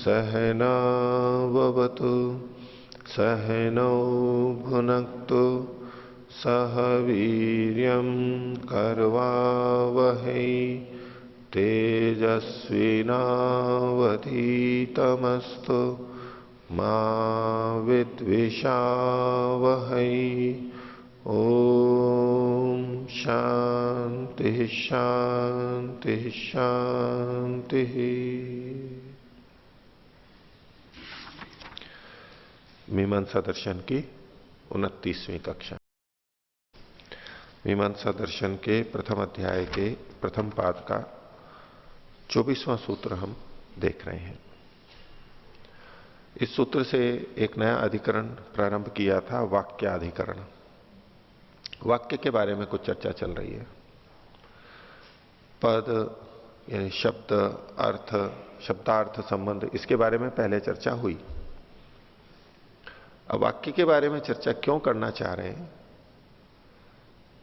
सहनाववतु सहनौ भुनक्तु सह वीर्यं करवावहै तेजस्विनावधीतमस्तु मा विद्विषावहै। ओम शांति शांति शांति। मीमांसा दर्शन की 29वीं कक्षा। मीमांसा दर्शन के प्रथम अध्याय के प्रथम पाद का 24वां सूत्र हम देख रहे हैं। इस सूत्र से एक नया अधिकरण प्रारंभ किया था, वाक्याधिकरण। वाक्य के बारे में कुछ चर्चा चल रही है। पद यानी शब्द, अर्थ, शब्दार्थ संबंध, इसके बारे में पहले चर्चा हुई। अब वाक्य के बारे में चर्चा क्यों करना चाह रहे हैं?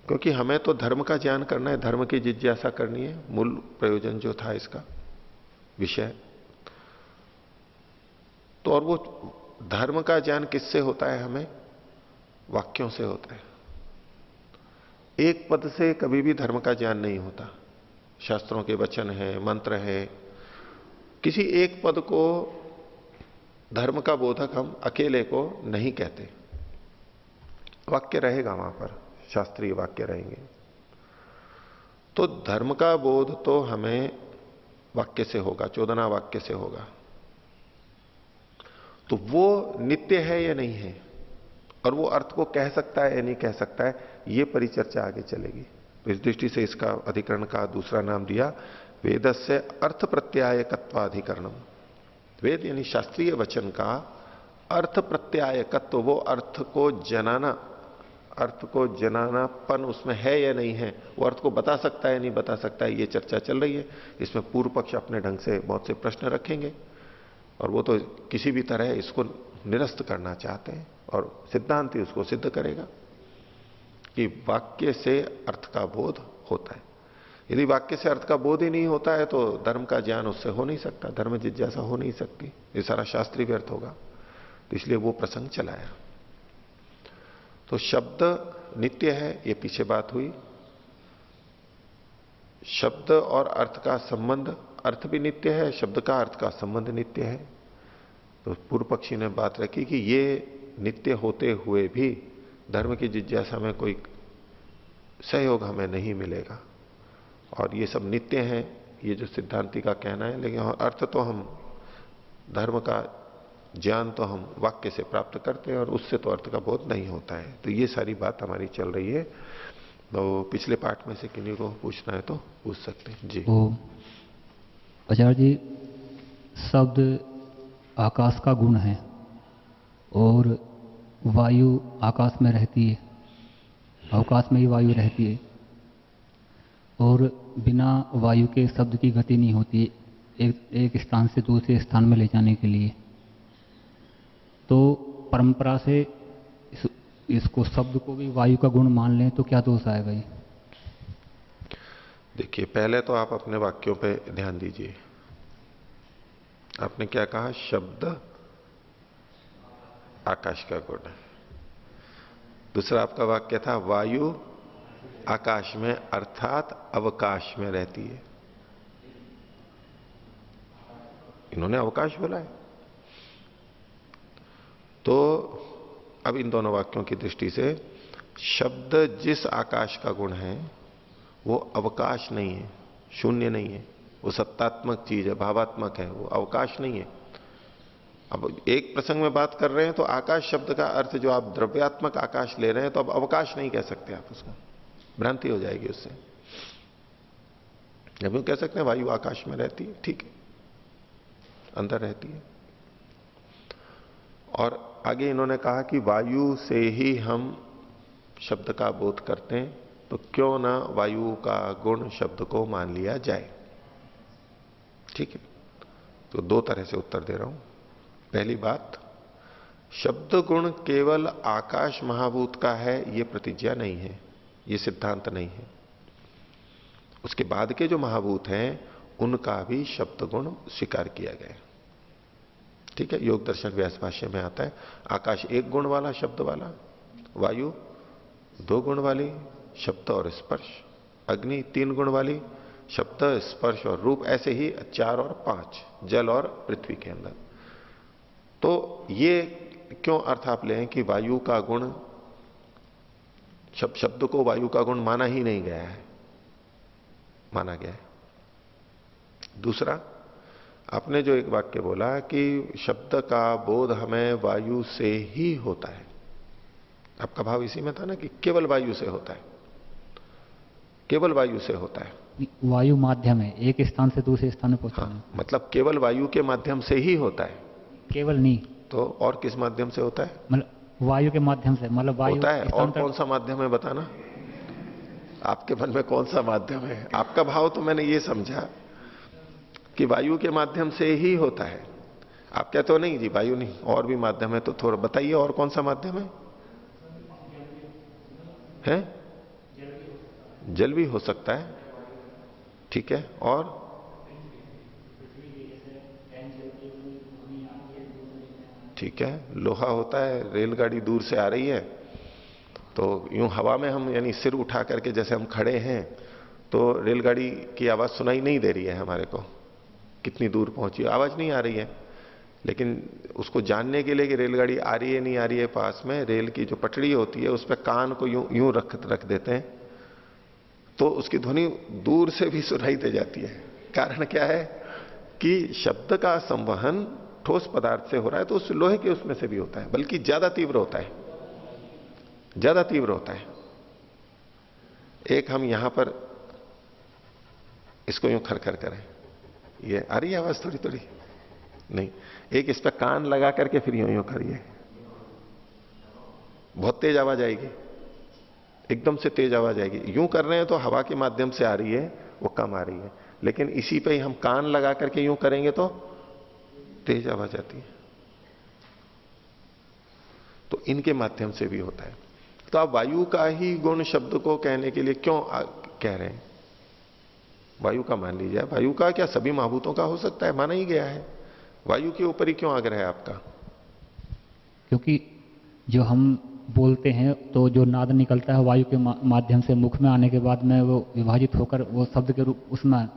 क्योंकि हमें तो धर्म का ज्ञान करना है, धर्म की जिज्ञासा करनी है। मूल प्रयोजन जो था इसका विषय तो, और वो धर्म का ज्ञान किससे होता है? हमें वाक्यों से होता है। एक पद से कभी भी धर्म का ज्ञान नहीं होता। शास्त्रों के वचन है, मंत्र है, किसी एक पद को धर्म का बोधक हम अकेले को नहीं कहते। वाक्य रहेगा वहां पर, शास्त्रीय वाक्य रहेंगे। तो धर्म का बोध तो हमें वाक्य से होगा, चोदना वाक्य से होगा। तो वो नित्य है या नहीं है, और वो अर्थ को कह सकता है या नहीं कह सकता है, ये परिचर्चा आगे चलेगी। तो इस दृष्टि से इसका अधिकरण का दूसरा नाम दिया वेदस्य अर्थ प्रत्यायकत्वाधिकरणम। वेद यानी शास्त्रीय वचन का अर्थ प्रत्यायकत्व, वो अर्थ को जनाना, अर्थ को जनानापन उसमें है या नहीं है, वो अर्थ को बता सकता है नहीं बता सकता है, ये चर्चा चल रही है। इसमें पूर्व पक्ष अपने ढंग से बहुत से प्रश्न रखेंगे और वो तो किसी भी तरह इसको निरस्त करना चाहते हैं, और सिद्धांति उसको सिद्ध करेगा कि वाक्य से अर्थ का बोध होता है। यदि वाक्य से अर्थ का बोध ही नहीं होता है तो धर्म का ज्ञान उससे हो नहीं सकता, धर्म जिज्ञासा हो नहीं सकती, ये सारा शास्त्री व्यर्थ होगा। तो इसलिए वो प्रसंग चलाया। तो शब्द नित्य है, ये पीछे बात हुई। शब्द और अर्थ का संबंध, अर्थ भी नित्य है, शब्द का अर्थ का संबंध नित्य है। तो पूर्व पक्षी ने बात रखी कि ये नित्य होते हुए भी धर्म की जिज्ञासा में कोई सहयोग हमें नहीं मिलेगा, और ये सब नित्य हैं, ये जो सिद्धांति का कहना है। लेकिन अर्थ तो हम, धर्म का ज्ञान तो हम वाक्य से प्राप्त करते हैं, और उससे तो अर्थ का बोध नहीं होता है। तो ये सारी बात हमारी चल रही है। तो पिछले पाठ में से किन्हीं को पूछना है तो पूछ सकते हैं जी। आचार्य जी, शब्द आकाश का गुण है और वायु आकाश में रहती है, अवकाश में ही वायु रहती है, और बिना वायु के शब्द की गति नहीं होती एक स्थान से दूसरे स्थान में ले जाने के लिए। तो परंपरा से इसको शब्द को भी वायु का गुण मान लें तो क्या दोष आएगा? ये देखिए, पहले तो आप अपने वाक्यों पे ध्यान दीजिए। आपने क्या कहा? शब्द आकाश का गुण है। दूसरा आपका वाक्य था वायु आकाश में अर्थात अवकाश में रहती है। इन्होंने अवकाश बोला है। तो अब इन दोनों वाक्यों की दृष्टि से शब्द जिस आकाश का गुण है वो अवकाश नहीं है, शून्य नहीं है, वो सत्तात्मक चीज है, भावात्मक है, वो अवकाश नहीं है। अब एक प्रसंग में बात कर रहे हैं तो आकाश शब्द का अर्थ जो आप द्रव्यात्मक आकाश ले रहे हैं, तो अब अवकाश नहीं कह सकते आप उसको, भ्रांति हो जाएगी उससे। जब यूं कह सकते हैं वायु आकाश में रहती है, ठीक है, अंदर रहती है। और आगे इन्होंने कहा कि वायु से ही हम शब्द का बोध करते हैं, तो क्यों ना वायु का गुण शब्द को मान लिया जाए। ठीक है, तो दो तरह से उत्तर दे रहा हूं। पहली बात, शब्द गुण केवल आकाश महाभूत का है यह प्रतिज्ञा नहीं है, यह सिद्धांत नहीं है। उसके बाद के जो महाभूत हैं उनका भी शब्द गुण स्वीकार किया गया। ठीक है, योग दर्शन व्यास भाष्य में आता है। आकाश एक गुण वाला शब्द वाला, वायु दो गुण वाली शब्द और स्पर्श, अग्नि तीन गुण वाली शब्द स्पर्श और रूप, ऐसे ही 4 और 5 जल और पृथ्वी के अंदर। तो ये क्यों अर्थ आप लें कि वायु का गुण, शब्द को वायु का गुण माना ही नहीं गया है, माना गया है। दूसरा, आपने जो एक वाक्य बोला कि शब्द का बोध हमें वायु से ही होता है, आपका भाव इसी में था ना कि केवल वायु से होता है, केवल वायु से होता है। वायु माध्यम है, एक स्थान से दूसरे स्थान में पहुंचाना। हाँ, मतलब केवल वायु के माध्यम से ही होता है। केवल नहीं तो और किस माध्यम से होता है? मतलब वायु के माध्यम से, मतलब वायु होता है। और कौन सा माध्यम है बताना, आपके मन में कौन सा माध्यम है? आपका भाव तो मैंने ये समझा कि वायु के माध्यम से ही होता है। आप कहते हो नहीं जी वायु नहीं, और भी माध्यम है, तो थोड़ा बताइए और कौन सा माध्यम है? हैं? जल भी हो सकता है, ठीक है, और ठीक है, लोहा होता है, रेलगाड़ी दूर से आ रही है तो यूं हवा में हम यानी सिर उठा करके जैसे हम खड़े हैं तो रेलगाड़ी की आवाज सुनाई नहीं दे रही है हमारे को, कितनी दूर पहुंची आवाज नहीं आ रही है। लेकिन उसको जानने के लिए कि रेलगाड़ी आ रही है नहीं आ रही है, पास में रेल की जो पटड़ी होती है उस पर कान को यूं यूं रख देते हैं तो उसकी ध्वनि दूर से भी सुनाई दे जाती है। कारण क्या है कि शब्द का संवहन ठोस पदार्थ से हो रहा है तो उस लोहे के उसमें से भी होता है, बल्कि ज्यादा तीव्र होता है, ज्यादा तीव्र होता है। एक हम यहां पर इसको यूं खरखर करें, ये आ रही है आवाज थोड़ी थोड़ी, नहीं, एक इस पर कान लगा करके फिर यूं यूं करिए, बहुत तेज आवाज आएगी, एकदम से तेज आवाज आएगी। यूं कर रहे हैं तो हवा के माध्यम से आ रही है, वो कम आ रही है, लेकिन इसी पे हम कान लगा करके यूं करेंगे तो तेज आवाज आती है। तो इनके माध्यम से भी होता है। तो आप वायु का ही गुण शब्द को कहने के लिए क्यों कह रहे हैं? वायु का मान लीजिए, वायु का क्या सभी महाभूतों का हो सकता है, माना ही गया है। वायु के ऊपर ही क्यों आग्रह है आपका? क्योंकि जो हम बोलते हैं तो जो नाद निकलता है वायु के माध्यम से मुख में आने के बाद में वो विभाजित होकर वो शब्द के रूप उसमें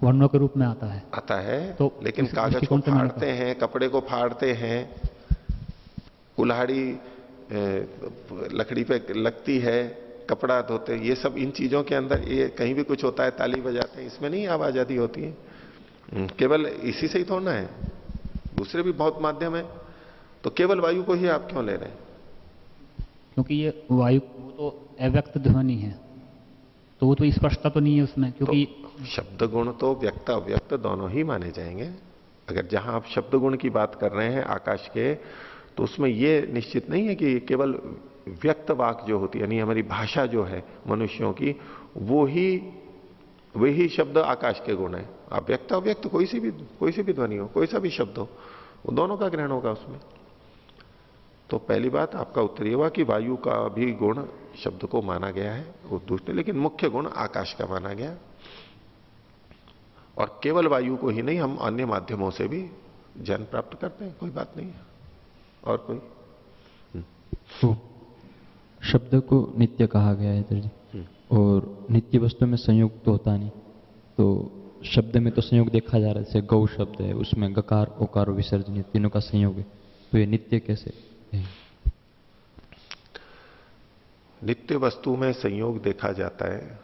वर्णों के रूप में आता है। तो लेकिन कागज को फाड़ते हैं, कपड़े को फाड़ते हैं, कुल्हाड़ी लकड़ी पे लगती है, कपड़ा धोते, ये सब इन चीजों के अंदर ये कहीं भी कुछ होता है, ताली बजाते हैं, इसमें नहीं आवाज आदि होती है। केवल इसी से ही थोड़ा है, दूसरे भी बहुत माध्यम है। तो केवल वायु को ही आप क्यों ले रहे हैं? क्योंकि ये वायु वो तो अव्यक्त ध्वनि है, तो वो तो स्पष्टता तो नहीं है उसमें, क्योंकि तो शब्द गुण तो व्यक्त अव्यक्त दोनों ही माने जाएंगे। अगर जहां आप शब्द गुण की बात कर रहे हैं आकाश के, तो उसमें यह निश्चित नहीं है कि केवल व्यक्त वाक जो होती है, यानी हमारी भाषा जो है मनुष्यों की, वही शब्द आकाश के गुण है। आप व्यक्त अव्यक्त कोई सी भी ध्वनि हो, कोई सा भी शब्द हो, वो दोनों का ग्रहण होगा उसमें। तो पहली बात आपका उत्तर ये हुआ कि वायु का भी गुण शब्द को माना गया है, वो दूसरे, लेकिन मुख्य गुण आकाश का माना गया। और केवल वायु को ही नहीं, हम अन्य माध्यमों से भी ज्ञान प्राप्त करते हैं, कोई बात नहीं है। और कोई? तो शब्द को नित्य कहा गया है इधर जी, और नित्य वस्तु में संयोग तो होता नहीं, तो शब्द में तो संयोग देखा जा रहा है। जैसे गौ शब्द है, उसमें गकार ओकार विसर्जन तीनों का संयोग है, तो ये नित्य कैसे है? नित्य वस्तु में संयोग देखा जाता है।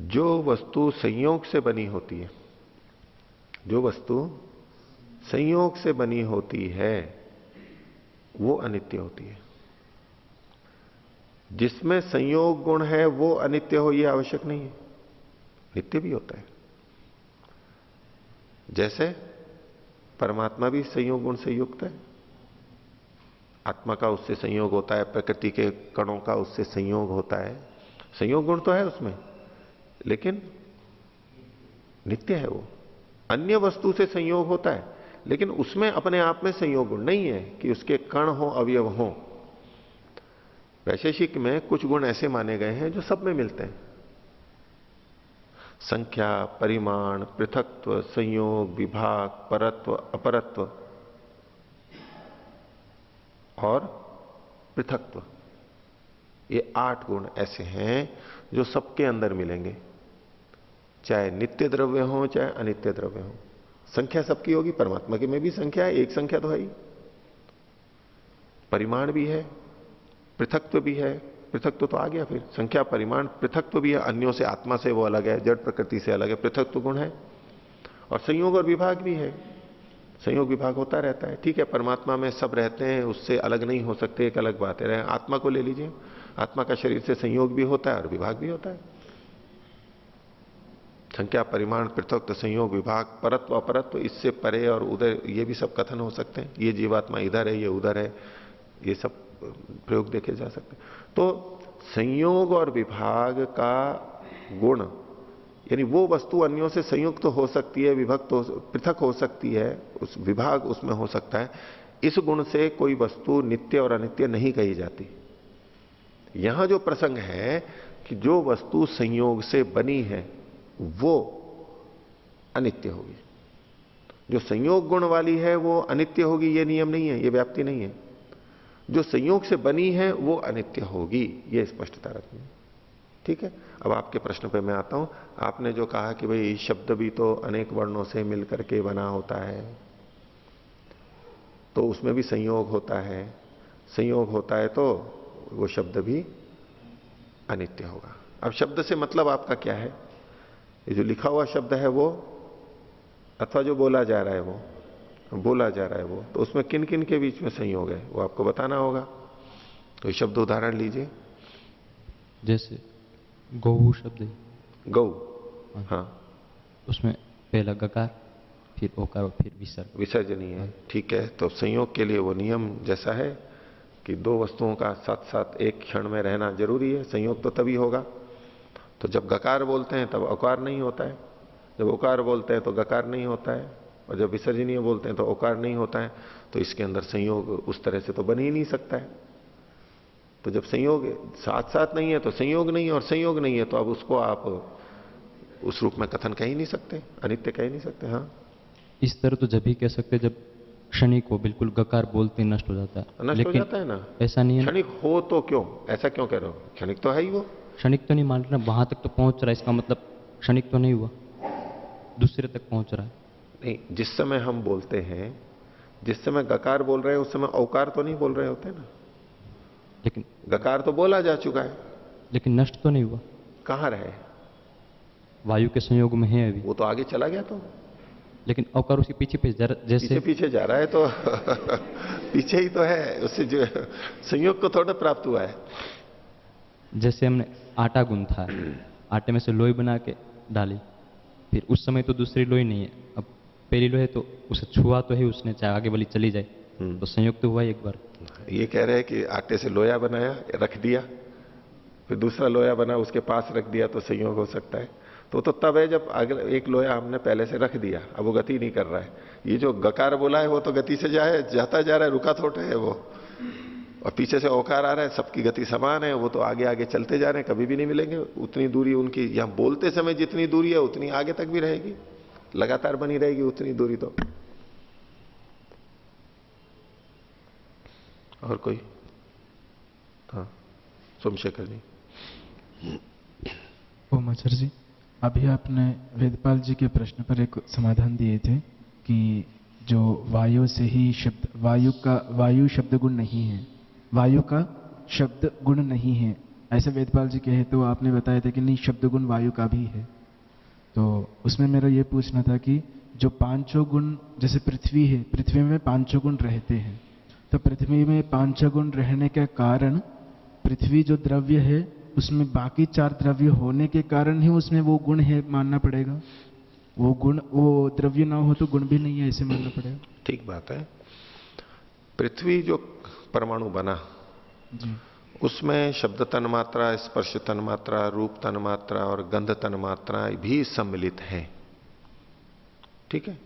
जो वस्तु संयोग से बनी होती है, जो वस्तु संयोग से बनी होती है वो अनित्य होती है। जिसमें संयोग गुण है वो अनित्य हो, यह आवश्यक नहीं है, नित्य भी होता है। जैसे परमात्मा भी संयोग गुण से युक्त है, आत्मा का उससे संयोग होता है, प्रकृति के कणों का उससे संयोग होता है, संयोग गुण तो है उसमें, लेकिन नित्य है वो। अन्य वस्तु से संयोग होता है, लेकिन उसमें अपने आप में संयोग गुण नहीं है कि उसके कण हो, अवयव हो। वैशेषिक में कुछ गुण ऐसे माने गए हैं जो सब में मिलते हैं, संख्या, परिमाण, पृथकत्व, संयोग, विभाग, परत्व, अपरत्व, और पृथक्त्व, ये 8 गुण ऐसे हैं जो सबके अंदर मिलेंगे, चाहे नित्य द्रव्य हो चाहे अनित्य द्रव्य हो। संख्या सबकी होगी, परमात्मा के में भी संख्या है, एक संख्या तो है ही, परिमाण भी है, पृथक्त्व भी है। पृथक्त्व तो आ गया फिर, संख्या परिमाण पृथक्त्व भी है, अन्यों से, आत्मा से वो अलग है, जड़ प्रकृति से अलग है, पृथक्त्व गुण है। और संयोग और विभाग भी है, संयोग विभाग होता रहता है। ठीक है, परमात्मा में सब रहते हैं, उससे अलग नहीं हो सकते, एक अलग बात है। आत्मा को ले लीजिए, आत्मा का शरीर से संयोग भी होता है और विभाग भी होता है। संख्या परिमाण पृथक्त्व संयोग विभाग परत्व अपरत्व, इससे परे और उधर, ये भी सब कथन हो सकते हैं। ये जीवात्मा इधर है, ये उधर है, ये सब प्रयोग देखे जा सकते हैं। तो संयोग और विभाग का गुण, यानी वो वस्तु अन्यों से संयुक्त तो हो सकती है, विभक्त तो पृथक हो सकती है, उस विभाग उसमें हो सकता है। इस गुण से कोई वस्तु नित्य और अनित्य नहीं कही जाती। यहां जो प्रसंग है कि जो वस्तु संयोग से बनी है वो अनित्य होगी, जो संयोग गुण वाली है वो अनित्य होगी, ये नियम नहीं है, ये व्याप्ति नहीं है। जो संयोग से बनी है वो अनित्य होगी, ये स्पष्टता रखनी है। ठीक है, अब आपके प्रश्न पे मैं आता हूं। आपने जो कहा कि भाई शब्द भी तो अनेक वर्णों से मिलकर के बना होता है, तो उसमें भी संयोग होता है, संयोग होता है तो वो शब्द भी अनित्य होगा। अब शब्द से मतलब आपका क्या है? ये जो लिखा हुआ शब्द है वो, अथवा जो बोला जा रहा है वो, बोला जा रहा है वो, तो उसमें किन किन के बीच में संयोग है वो आपको बताना होगा। तो शब्द उदाहरण लीजिए। जैसे गौ शब्द है, गौ, हाँ, उसमें पहला गकार, फिर ओकार और फिर विसर्ग, विसर्जनीय है। ठीक है, तो संयोग के लिए वो नियम जैसा है कि दो वस्तुओं का साथ साथ एक क्षण में रहना जरूरी है, संयोग तो तभी होगा। तो जब गकार बोलते हैं तब ओकार नहीं होता है, जब ओकार बोलते हैं तो गकार नहीं होता है, और जब विसर्जनीय बोलते हैं तो ओकार नहीं होता है। तो इसके अंदर संयोग उस तरह से तो बन ही नहीं सकता है। तो जब संयोग साथ साथ नहीं है तो संयोग नहीं है, और संयोग नहीं है तो अब उसको आप उस रूप में कथन कह ही नहीं सकते, अनित्य कह ही नहीं सकते। हाँ, इस तरह तो जब भी कह सकते जब क्षणिक हो, बिल्कुल गकार बोलते नष्ट हो जाता है। नष्ट हो जाता है ना, ऐसा नहीं है। क्षणिक हो तो क्यों, ऐसा क्यों कह रहे हो? क्षणिक तो है ही वो। क्षणिक तो नहीं मान रहा, वहां तक तो पहुंच रहा है, इसका मतलब क्षणिक तो नहीं हुआ, दूसरे तक पहुंच रहा है। नहीं, जिस समय हम बोलते हैं, जिस समय गकार बोल रहे हैं उस समय औकार तो नहीं बोल रहे होते ना, लेकिन गकार तो बोला जा चुका है, लेकिन नष्ट तो नहीं हुआ। कहां रहे? वायु के संयोग में है अभी, वो तो आगे चला गया। तो लेकिन औकार उसके पीछे पीछे जैसे पीछे जा रहा है तो पीछे ही तो है, उससे जो संयोग को थोड़ा प्राप्त हुआ है। जैसे हमने आटा गूंथा, आटे में से लोई बना के डाली, फिर उस समय तो दूसरी लोई नहीं है, अब पहली लोई है तो उसे छुआ तो है उसने, चाहे आगे वाली चली जाए, तो संयोग तो हुआ एक बार। ये कह रहे हैं कि आटे से लोया बनाया, रख दिया, फिर दूसरा लोया बना उसके पास रख दिया, तो संयोग हो सकता है। तो तब है जब अगला एक लोया हमने पहले से रख दिया, अब वो गति नहीं कर रहा है। ये जो गकार बोला है वो तो गति से जाता जा रहा है, रुका थोड़ा है वो। और पीछे से ओकार आ रहा है, सबकी गति समान है, वो तो आगे आगे चलते जा रहे हैं, कभी भी नहीं मिलेंगे। उतनी दूरी उनकी, यहां बोलते समय जितनी दूरी है उतनी आगे तक भी रहेगी, लगातार बनी रहेगी उतनी दूरी। तो और कोई? हाँ, सोमशेखर जी। ओम आचार्य जी, अभी आपने वेदपाल जी के प्रश्न पर एक समाधान दिए थे कि जो वायु से ही शब्द, वायु शब्द गुण नहीं है, वायु का शब्द गुण नहीं है, ऐसे वेदपाल जी कहे। तो आपने बताया था कि नहीं, शब्द गुण वायु का भी है। तो उसमें मेरा ये पूछना था कि जो पांचों गुण, जैसे पृथ्वी है, पृथ्वी में पांचों गुण रहते हैं, तो पृथ्वी में पांचों गुण रहने के कारण पृथ्वी जो द्रव्य है उसमें बाकी 4 द्रव्य होने के कारण ही उसमें वो गुण है मानना पड़ेगा। वो गुण, वो द्रव्य ना हो तो गुण भी नहीं है, ऐसे मानना पड़ेगा। ठीक बात है। पृथ्वी जो परमाणु बना जी, उसमें शब्द तन्मात्रा, स्पर्श तन्मात्रा, रूप तन्मात्रा और गंध तन्मात्रा भी सम्मिलित हैं। ठीक है,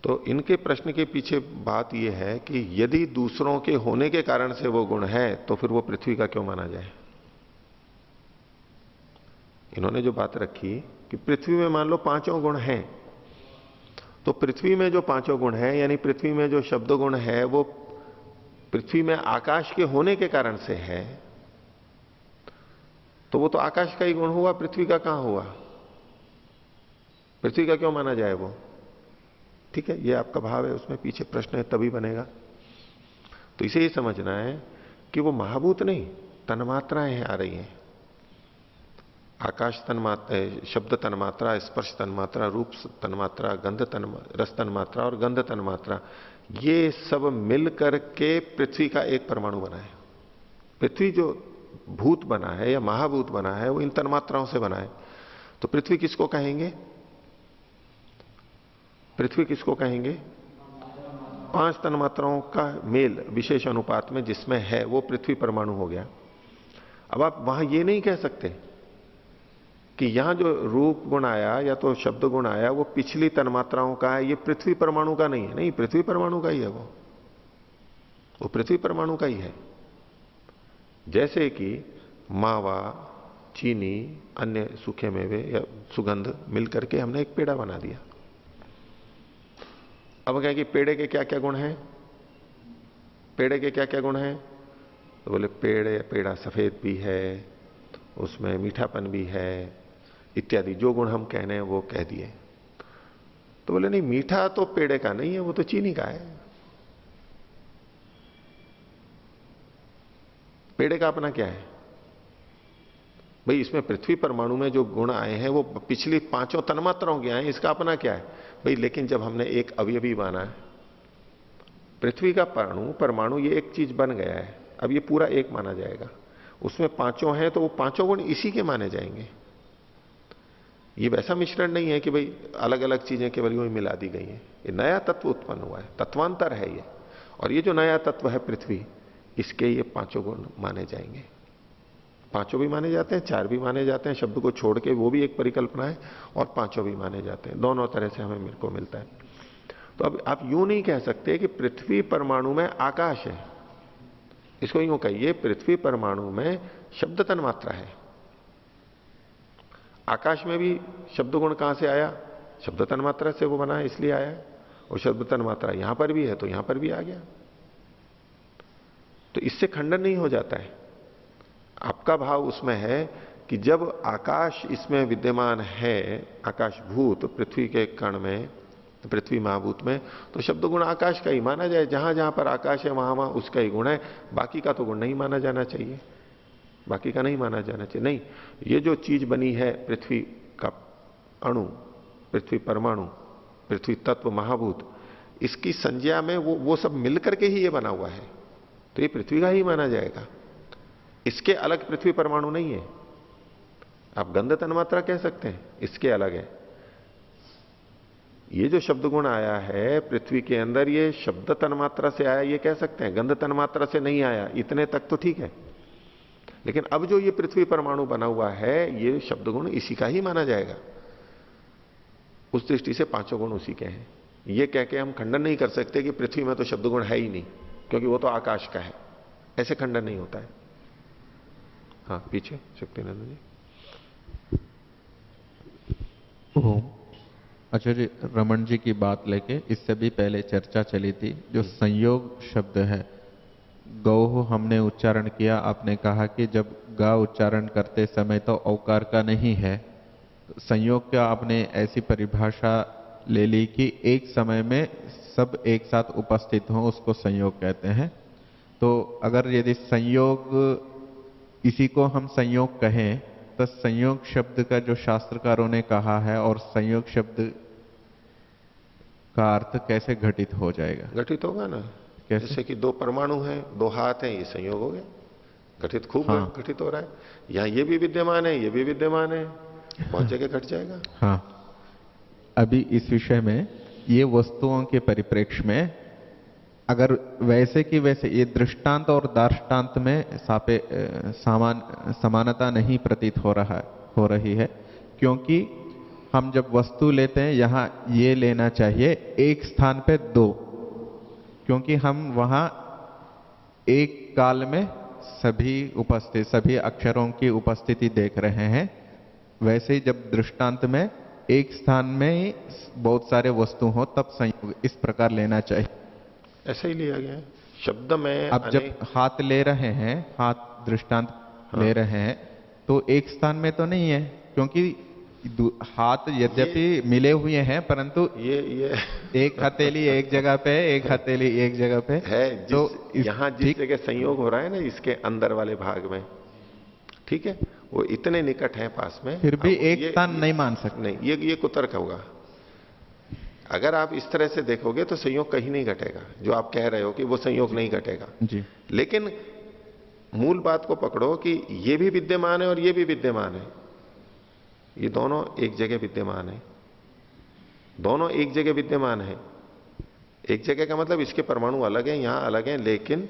तो इनके प्रश्न के पीछे बात यह है कि यदि दूसरों के होने के कारण से वो गुण है तो फिर वो पृथ्वी का क्यों माना जाए? इन्होंने जो बात रखी कि पृथ्वी में मान लो 5 गुण हैं, तो पृथ्वी में जो 5 गुण हैं, यानी पृथ्वी में जो शब्द गुण है वो पृथ्वी में आकाश के होने के कारण से है, तो वो तो आकाश का ही गुण हुआ, पृथ्वी का कहां हुआ? पृथ्वी का क्यों माना जाए वो? ठीक है, ये आपका भाव है, उसमें पीछे प्रश्न है तभी बनेगा। तो इसे ये समझना है कि वो महाभूत नहीं, तन्मात्राएं आ रही हैं। आकाश तन्मात्रा, शब्द तन्मात्रा, स्पर्श तन्मात्रा, रूप तन्मात्रा, गंध रस तन्मात्रा और गंध तन्मात्रा, ये सब मिल करके पृथ्वी का एक परमाणु बना है। पृथ्वी जो भूत बना है या महाभूत बना है वो इन तन्मात्राओं से बना है। तो पृथ्वी किसको कहेंगे? पृथ्वी किसको कहेंगे? 5 तन्मात्राओं का मेल विशेष अनुपात में जिसमें है वो पृथ्वी परमाणु हो गया। अब आप वहां ये नहीं कह सकते कि यहां जो रूप गुण आया या तो शब्द गुण आया वो पिछली तन्मात्राओं का है, ये पृथ्वी परमाणु का नहीं है। नहीं, पृथ्वी परमाणु का ही है वो पृथ्वी परमाणु का ही है। जैसे कि मावा, चीनी, अन्य सूखे मेवे या सुगंध मिलकर के हमने एक पेड़ा बना दिया। अब क्या कि पेड़े के क्या क्या गुण हैं? पेड़े के क्या क्या गुण हैं? तो बोले पेड़ा सफेद भी है, उसमें मीठापन भी है, इत्यादि जो गुण हम कहने हैं वो कह दिए। तो बोले नहीं, मीठा तो पेड़े का नहीं है, वो तो चीनी का है। पेड़े का अपना क्या है भाई? इसमें पृथ्वी परमाणु में जो गुण आए हैं वो पिछली 5 तन्मात्राओं के आए हैं, इसका अपना क्या है भाई? लेकिन जब हमने एक अवयवी माना है, पृथ्वी का परमाणु ये एक चीज बन गया है, अब ये पूरा एक माना जाएगा। उसमें 5 हैं तो वो 5 गुण इसी के माने जाएंगे। ये वैसा मिश्रण नहीं है कि भाई अलग अलग चीजें केवल यूं ही मिला दी गई हैं। ये नया तत्व उत्पन्न हुआ है, तत्वांतर है ये। और ये जो नया तत्व है पृथ्वी, इसके ये 5 गुण माने जाएंगे। 5 भी माने जाते हैं, 4 भी माने जाते हैं, शब्द को छोड़ के वो भी एक परिकल्पना है, और 5 भी माने जाते हैं। दोनों तरह से हमें मेरे को मिलता है। तो अब आप यूं नहीं कह सकते कि पृथ्वी परमाणु में आकाश है। इसको यूं कहिए, पृथ्वी परमाणु में शब्द तन्मात्रा है। आकाश में भी शब्द गुण कहां से आया? शब्द तन्मात्रा से वो बना है, इसलिए आया है। और शब्द तन्मात्रा यहां पर भी है तो यहां पर भी आ गया। तो इससे खंडन नहीं हो जाता है। आपका भाव उसमें है कि जब आकाश इसमें विद्यमान है, आकाशभूत पृथ्वी के कण में, पृथ्वी महाभूत में, तो शब्द गुण आकाश का ही माना जाए। जहां जहां पर आकाश है वहां वहां उसका ही गुण है, बाकी का तो गुण नहीं माना जाना चाहिए, बाकी का नहीं माना जाना चाहिए। नहीं, ये जो चीज बनी है पृथ्वी का अणु, पृथ्वी परमाणु, पृथ्वी तत्व, महाभूत, इसकी संज्ञा में वो सब मिलकर के ही ये बना हुआ है, तो ये पृथ्वी का ही माना जाएगा। इसके अलग पृथ्वी परमाणु नहीं है। आप गंध तन्मात्रा कह सकते हैं, इसके अलग है। ये जो शब्द गुण आया है पृथ्वी के अंदर, ये शब्द तन्मात्रा से आया, ये कह सकते हैं, गंध तन्मात्रा से नहीं आया, इतने तक तो ठीक है। लेकिन अब जो ये पृथ्वी परमाणु बना हुआ है, ये शब्द गुण इसी का ही माना जाएगा। उस दृष्टि से 5 गुण उसी के हैं। ये कह के हम खंडन नहीं कर सकते कि पृथ्वी में तो शब्द गुण है ही नहीं, क्योंकि वो तो आकाश का है। ऐसे खंडन नहीं होता है। हाँ, पीछे शक्तिनंदन जी। ओम। अच्छा जी, रमन जी की बात लेके इससे भी पहले चर्चा चली थी, जो संयोग शब्द है, गौ हमने उच्चारण किया, आपने कहा कि जब गा उच्चारण करते समय तो औकार का नहीं है। संयोग का आपने ऐसी परिभाषा ले ली कि एक समय में सब एक साथ उपस्थित हों, उसको संयोग कहते हैं। तो अगर यदि संयोग, इसी को हम संयोग कहें, तो संयोग शब्द का जो शास्त्रकारों ने कहा है और संयोग शब्द का अर्थ कैसे घटित हो जाएगा? घटित होगा ना, कैसे? जैसे कि 2 परमाणु हैं, 2 हाथ हैं, ये संयोग हो गया, घटित खूब। हाँ। घटित हो रहा है। यहां ये भी विद्यमान है, ये भी विद्यमान है, बहुत जगह घट जाएगा। हाँ, अभी इस विषय में ये वस्तुओं के परिप्रेक्ष्य में अगर वैसे कि वैसे ये दृष्टांत और दार्ष्टान्त में समानता नहीं प्रतीत हो रही है, क्योंकि हम जब वस्तु लेते हैं यहां ये लेना चाहिए एक स्थान पे 2, क्योंकि हम वहां एक काल में सभी अक्षरों की उपस्थिति देख रहे हैं। वैसे ही जब दृष्टांत में एक स्थान में बहुत सारे वस्तु हो तब संयोग इस प्रकार लेना चाहिए। ऐसा ही लिया गया है। शब्द में अब जब हाथ ले रहे हैं, हाथ दृष्टांत ले रहे हैं, तो एक स्थान में तो नहीं है, क्योंकि हाथ यद्यपि मिले हुए हैं, परंतु ये एक हथेली एक जगह पे, एक हथेली एक जगह पे है। तो यहां जिस जगह संयोग हो रहा है ना, इसके अंदर वाले भाग में, ठीक है, वो इतने निकट है पास में, फिर भी एक स्थान नहीं मान सकते। नहीं, ये कुतर्क होगा। अगर आप इस तरह से देखोगे तो संयोग कहीं नहीं घटेगा। जो आप कह रहे हो कि वो संयोग नहीं घटेगा, जी, लेकिन मूल बात को पकड़ो कि ये भी विद्यमान है और ये भी विद्यमान है। ये दोनों एक जगह विद्यमान है, दोनों एक जगह विद्यमान है। एक जगह का मतलब इसके परमाणु अलग हैं, यहां अलग हैं, लेकिन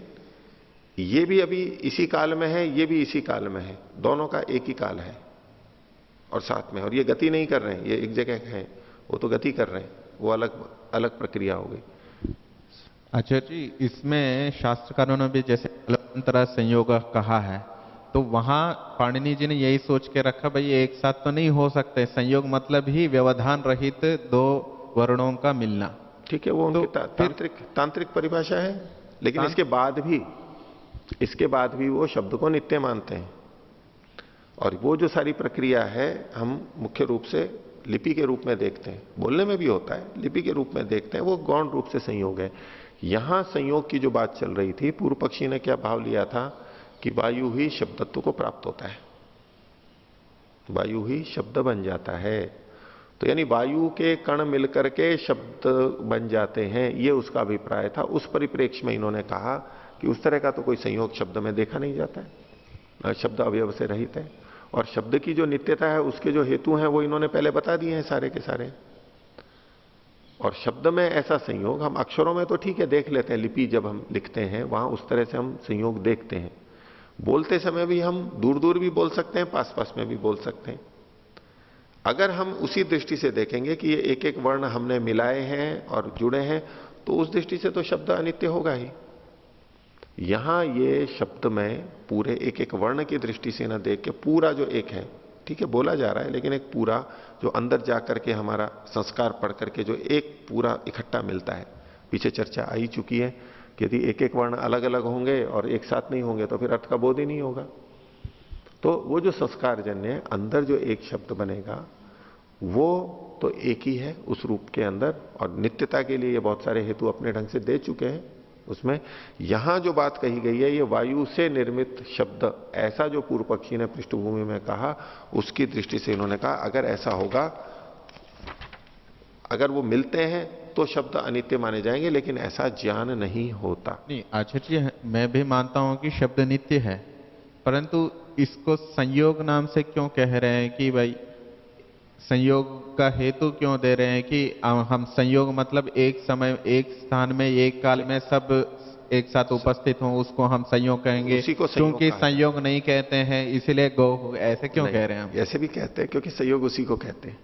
ये भी अभी इसी काल में है, ये भी इसी काल में है, दोनों का एक ही काल है और साथ में। और ये गति नहीं कर रहे हैं, ये एक जगह है, वो तो गति कर रहे हैं, वो अलग अलग प्रक्रिया हो गई। अच्छा जी, इसमें शास्त्रकारों ने भी जैसे अलंतरा संयोग कहा है, तो वहां पाणिनि जी ने यही सोच के रखा, भाई एक साथ तो नहीं हो सकते, संयोग मतलब ही व्यवधान रहित दो वर्णों का मिलना। ठीक है, वो उनकी तांत्रिक परिभाषा है, लेकिन इसके बाद भी वो शब्द को नित्य मानते हैं। और वो जो सारी प्रक्रिया है हम मुख्य रूप से लिपि के रूप में देखते हैं, बोलने में भी होता है, लिपि के रूप में देखते हैं, वो गौण रूप से संयोग है। यहां संयोग की जो बात चल रही थी, पूर्व पक्षी ने क्या भाव लिया था कि वायु ही शब्दत्व को प्राप्त होता है, वायु ही शब्द बन जाता है। तो यानी वायु के कण मिलकर के शब्द बन जाते हैं, ये उसका अभिप्राय था। उस परिप्रेक्ष्य में इन्होंने कहा कि उस तरह का तो कोई संयोग शब्द में देखा नहीं जाता है, शब्द अवयव से रहित है। और शब्द की जो नित्यता है, उसके जो हेतु हैं वो इन्होंने पहले बता दिए हैं सारे के सारे। और शब्द में ऐसा संयोग हम अक्षरों में तो ठीक है देख लेते हैं, लिपि जब हम लिखते हैं वहां उस तरह से हम संयोग देखते हैं। बोलते समय भी हम दूर दूर भी बोल सकते हैं, पास पास में भी बोल सकते हैं। अगर हम उसी दृष्टि से देखेंगे कि ये एक एक वर्ण हमने मिलाए हैं और जुड़े हैं, तो उस दृष्टि से तो शब्द अनित्य होगा ही। यहां ये शब्द में पूरे एक एक वर्ण की दृष्टि से ना देख के, पूरा जो एक है, ठीक है बोला जा रहा है, लेकिन एक पूरा जो अंदर जाकर के हमारा संस्कार पढ़ करके जो एक पूरा इकट्ठा मिलता है। पीछे चर्चा आई चुकी है कि यदि एक एक वर्ण अलग अलग होंगे और एक साथ नहीं होंगे तो फिर अर्थ का बोध ही नहीं होगा। तो वो जो संस्कार जन्य है, अंदर जो एक शब्द बनेगा वो तो एक ही है उस रूप के अंदर। और नित्यता के लिए ये बहुत सारे हेतु अपने ढंग से दे चुके हैं उसमें। यहां जो बात कही गई है, ये वायु से निर्मित शब्द, ऐसा जो पूर्व पक्षी ने पृष्ठभूमि में कहा, उसकी दृष्टि से इन्होंने कहा अगर ऐसा होगा, अगर वो मिलते हैं तो शब्द अनित्य माने जाएंगे, लेकिन ऐसा ज्ञान नहीं होता। नहीं आचार्य जी, मैं भी मानता हूं कि शब्द नित्य है, परंतु इसको संयोग नाम से क्यों कह रहे हैं कि भाई संयोग का हेतु क्यों दे रहे हैं कि हम संयोग मतलब एक समय एक स्थान में एक काल में सब एक साथ उपस्थित हों, उसको हम संयोग कहेंगे। क्योंकि संयोग नहीं कहते हैं इसीलिए गो, ऐसे क्यों कह रहे हैं हम? ऐसे भी कहते हैं क्योंकि संयोग उसी को कहते हैं।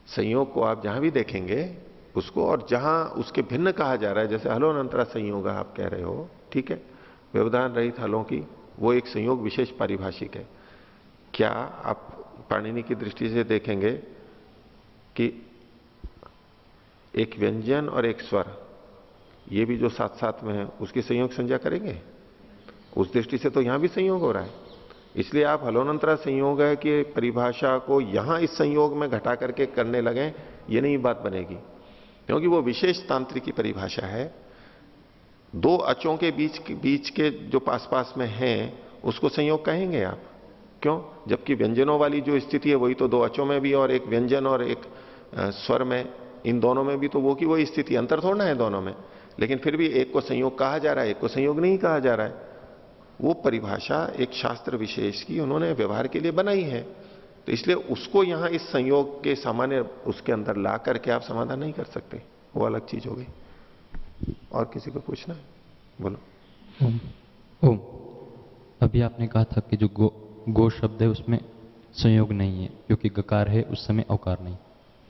संयोग को आप जहां भी देखेंगे उसको, और जहां उसके भिन्न कहा जा रहा है, जैसे हलोनंतरा संयोग आप कह रहे हो, ठीक है, व्यवधान रहित हलों की, वो एक संयोग विशेष पारिभाषिक है। क्या आप पाणिनि की दृष्टि से देखेंगे कि एक व्यंजन और एक स्वर, ये भी जो साथ साथ में है, उसकी संयोग संज्ञा करेंगे? उस दृष्टि से तो यहां भी संयोग हो रहा है। इसलिए आप हलोनंतरा संयोग है कि परिभाषा को यहां इस संयोग में घटा करके करने लगे, ये नहीं बात बनेगी, क्योंकि वो विशेष तांत्रिक की परिभाषा है। दो अचों के बीच के जो पास पास में हैं उसको संयोग कहेंगे आप, क्यों? जबकि व्यंजनों वाली जो स्थिति है वही तो दो अचों में भी, और एक व्यंजन और एक स्वर में, इन दोनों में भी तो वो की वही स्थिति, अंतर थोड़ा है दोनों में। लेकिन फिर भी एक को संयोग कहा जा रहा है, एक को संयोग नहीं कहा जा रहा है। वो परिभाषा एक शास्त्र विशेष की उन्होंने व्यवहार के लिए बनाई है, तो इसलिए उसको यहां इस संयोग के सामान्य उसके अंदर ला करके आप समाधान नहीं कर सकते, वो अलग चीज हो गई। और किसी को पूछना है? बोलो। ओम, अभी आपने कहा था कि जो गो शब्द है उसमें संयोग नहीं है क्योंकि गकार है उस समय औकार नहीं।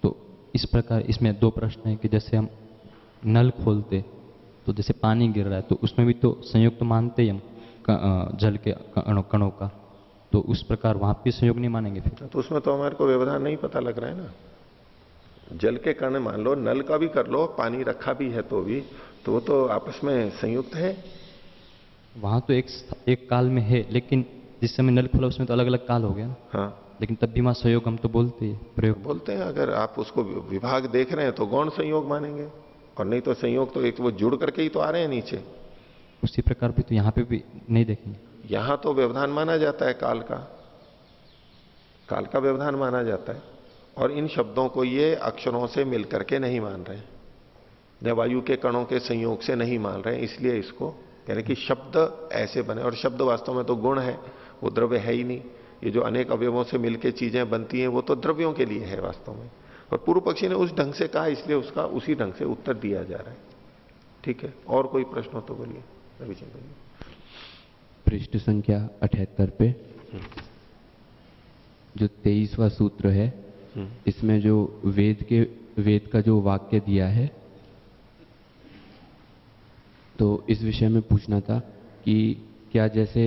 तो इस प्रकार इसमें दो प्रश्न है कि जैसे हम नल खोलते तो जैसे पानी गिर रहा है तो उसमें भी तो संयोग तो मानते ही हम जल के कणों का, तो उस प्रकार वहां भी संयोग नहीं मानेंगे फिर? तो उसमें तो हमारे को व्यवधान नहीं पता लग रहा है ना। जल के कण मान लो, नल का भी कर लो, पानी रखा भी है तो भी, तो वो तो आपस में संयुक्त है। वहाँ तो एक काल में है, लेकिन जिस समय नल खुला उसमें तो अलग अलग काल हो गया ना। हाँ, लेकिन तब भी वहाँ संयोग हम तो बोलते हैं, प्रयोग। बोलते हैं। अगर आप उसको विभाग देख रहे हैं तो गौण संयोग मानेंगे, और नहीं तो संयोग तो एक वो जुड़ करके ही तो आ रहे हैं नीचे। उसी प्रकार भी तो यहाँ पे भी नहीं देखेंगे। यहां तो व्यवधान माना जाता है काल का, काल का व्यवधान माना जाता है, और इन शब्दों को ये अक्षरों से मिलकर के नहीं मान रहे, या वायु के कणों के संयोग से नहीं मान रहे, इसलिए इसको यानी कि शब्द ऐसे बने। और शब्द वास्तव में तो गुण है, वो द्रव्य है ही नहीं। ये जो अनेक अवयवों से मिलकर चीजें बनती हैं वो तो द्रव्यों के लिए है वास्तव में। और पूर्व पक्षी ने उस ढंग से कहा, इसलिए उसका उसी ढंग से उत्तर दिया जा रहा है। ठीक है, और कोई प्रश्न हो तो बोलिए रविचंद्र जी। पृष्ठ संख्या 78 पे जो 23वां सूत्र है, इसमें जो वेद का जो वाक्य दिया है, तो इस विषय में पूछना था कि क्या जैसे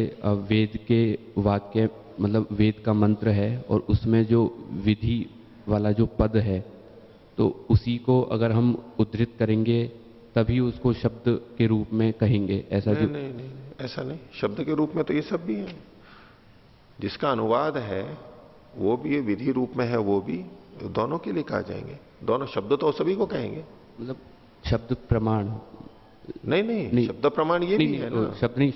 वेद के वाक्य मतलब वेद का मंत्र है और उसमें जो विधि वाला जो पद है, तो उसी को अगर हम उद्धृत करेंगे तभी उसको शब्द के रूप में कहेंगे, ऐसा नहीं, नहीं, नहीं, ऐसा नहीं। शब्द के रूप में तो ये सब भी है, जिसका अनुवाद है वो भी विधि रूप में है, वो भी दोनों के लिए कहा जाएंगे। दोनों शब्द तो सभी को कहेंगे, मतलब शब्द प्रमाण नहीं, नहीं, शब्द प्रमाण ये भी है ना। शब्द नहीं,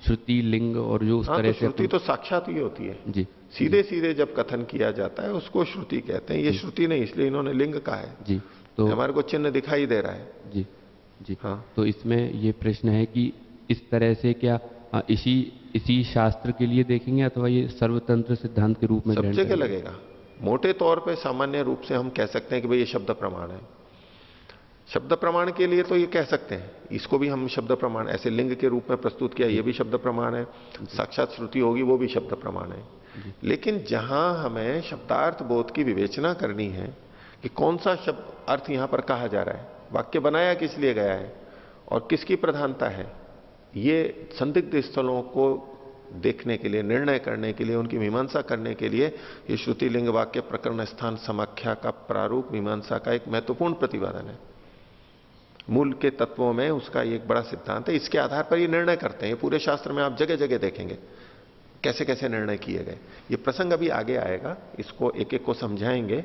श्रुति लिंग और जो उस तरह से श्रुति तो साक्षात ही होती है जी। सीधे सीधे जब कथन किया जाता है उसको श्रुति कहते हैं। ये श्रुति नहीं, इसलिए इन्होंने लिंग कहा है जी। तो हमारे को चिन्ह दिखाई दे रहा है जी जी। हाँ। तो इसमें ये प्रश्न है कि इस तरह से क्या इसी शास्त्र के लिए देखेंगे अथवा ये सर्वतंत्र सिद्धांत के रूप में सब ग्रहण जगह करेंगे? लगेगा। मोटे तौर पे सामान्य रूप से हम कह सकते हैं कि भाई ये शब्द प्रमाण है। शब्द प्रमाण के लिए तो ये कह सकते हैं, इसको भी हम शब्द प्रमाण ऐसे लिंग के रूप में प्रस्तुत किया, ये भी शब्द प्रमाण है। साक्षात श्रुति होगी वो भी शब्द प्रमाण है। लेकिन जहां हमें शब्दार्थ बोध की विवेचना करनी है कि कौन सा शब्द अर्थ यहां पर कहा जा रहा है, वाक्य बनाया किस लिए गया है और किसकी प्रधानता है, ये संदिग्ध स्थलों को देखने के लिए, निर्णय करने के लिए, उनकी मीमांसा करने के लिए ये श्रुति लिंग वाक्य प्रकरण स्थान समाख्या का प्रारूप मीमांसा का एक महत्वपूर्ण प्रतिपादन है। मूल के तत्वों में उसका एक बड़ा सिद्धांत है। इसके आधार पर ये निर्णय करते हैं। ये पूरे शास्त्र में आप जगह जगह देखेंगे कैसे कैसे निर्णय किए गए। ये प्रसंग अभी आगे आएगा, इसको एक एक को समझाएंगे,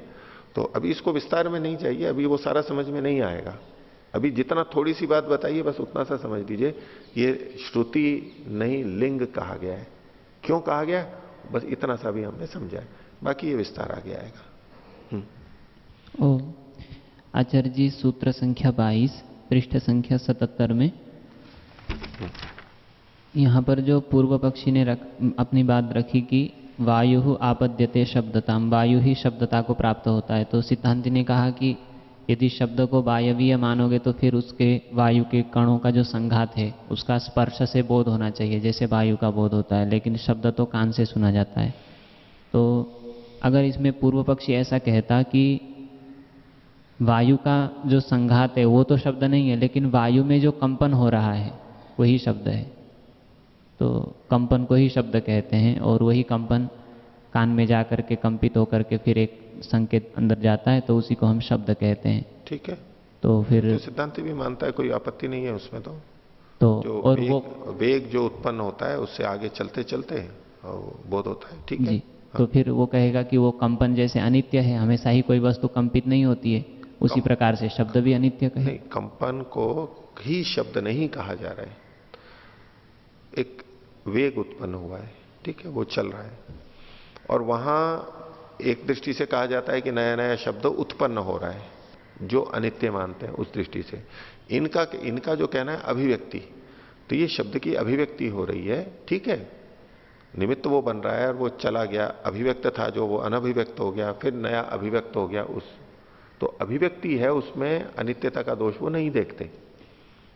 तो अभी इसको विस्तार में नहीं चाहिए, अभी वो सारा समझ में नहीं आएगा। अभी जितना थोड़ी सी बात बताइए बस उतना सा समझ लीजिए। ये श्रुति नहीं लिंग कहा गया है, क्यों कहा गया, बस इतना सा भी हमने समझा है, बाकी ये विस्तार आगे आएगा। ओ आचार्य जी, सूत्र संख्या 22 पृष्ठ संख्या 77 में यहाँ पर जो पूर्व पक्षी ने अपनी बात रखी कि वायु आपद्यते शब्दताम, वायु ही शब्दता को प्राप्त होता है, तो सिद्धांति ने कहा कि यदि शब्द को वायवीय मानोगे तो फिर उसके वायु के कणों का जो संघात है उसका स्पर्श से बोध होना चाहिए, जैसे वायु का बोध होता है, लेकिन शब्द तो कान से सुना जाता है। तो अगर इसमें पूर्व पक्षी ऐसा कहता कि वायु का जो संघात है वो तो शब्द नहीं है, लेकिन वायु में जो कंपन हो रहा है वही शब्द है, तो कंपन को ही शब्द कहते हैं, और वही कंपन कान में जा करके कंपित होकर के फिर एक संकेत अंदर जाता है, तो उसी को हम शब्द कहते हैं। ठीक है, तो फिर तो सिद्धांत भी मानता है, कोई आपत्ति नहीं है उसमें। तो जो और वेग जो उत्पन्न होता है उससे आगे चलते चलते बोध होता है। ठीक है जी। तो फिर वो कहेगा कि वो कंपन जैसे अनित्य है, हमेशा ही कोई वस्तु कंपित नहीं होती है, उसी प्रकार से शब्द भी अनित्य कहे। नहीं, कंपन को ही शब्द नहीं कहा जा रहा है। एक वेग उत्पन्न हुआ है, ठीक है, वो चल रहा है, और वहां एक दृष्टि से कहा जाता है कि नया नया शब्द उत्पन्न हो रहा है जो अनित्य मानते हैं। उस दृष्टि से इनका जो कहना है अभिव्यक्ति, तो ये शब्द की अभिव्यक्ति हो रही है, ठीक है, निमित्त वो बन रहा है और वो चला गया, अभिव्यक्त था जो वो अनभिव्यक्त हो गया, फिर नया अभिव्यक्त हो गया। तो अभिव्यक्ति है, उसमें अनित्यता का दोष वो नहीं देखते,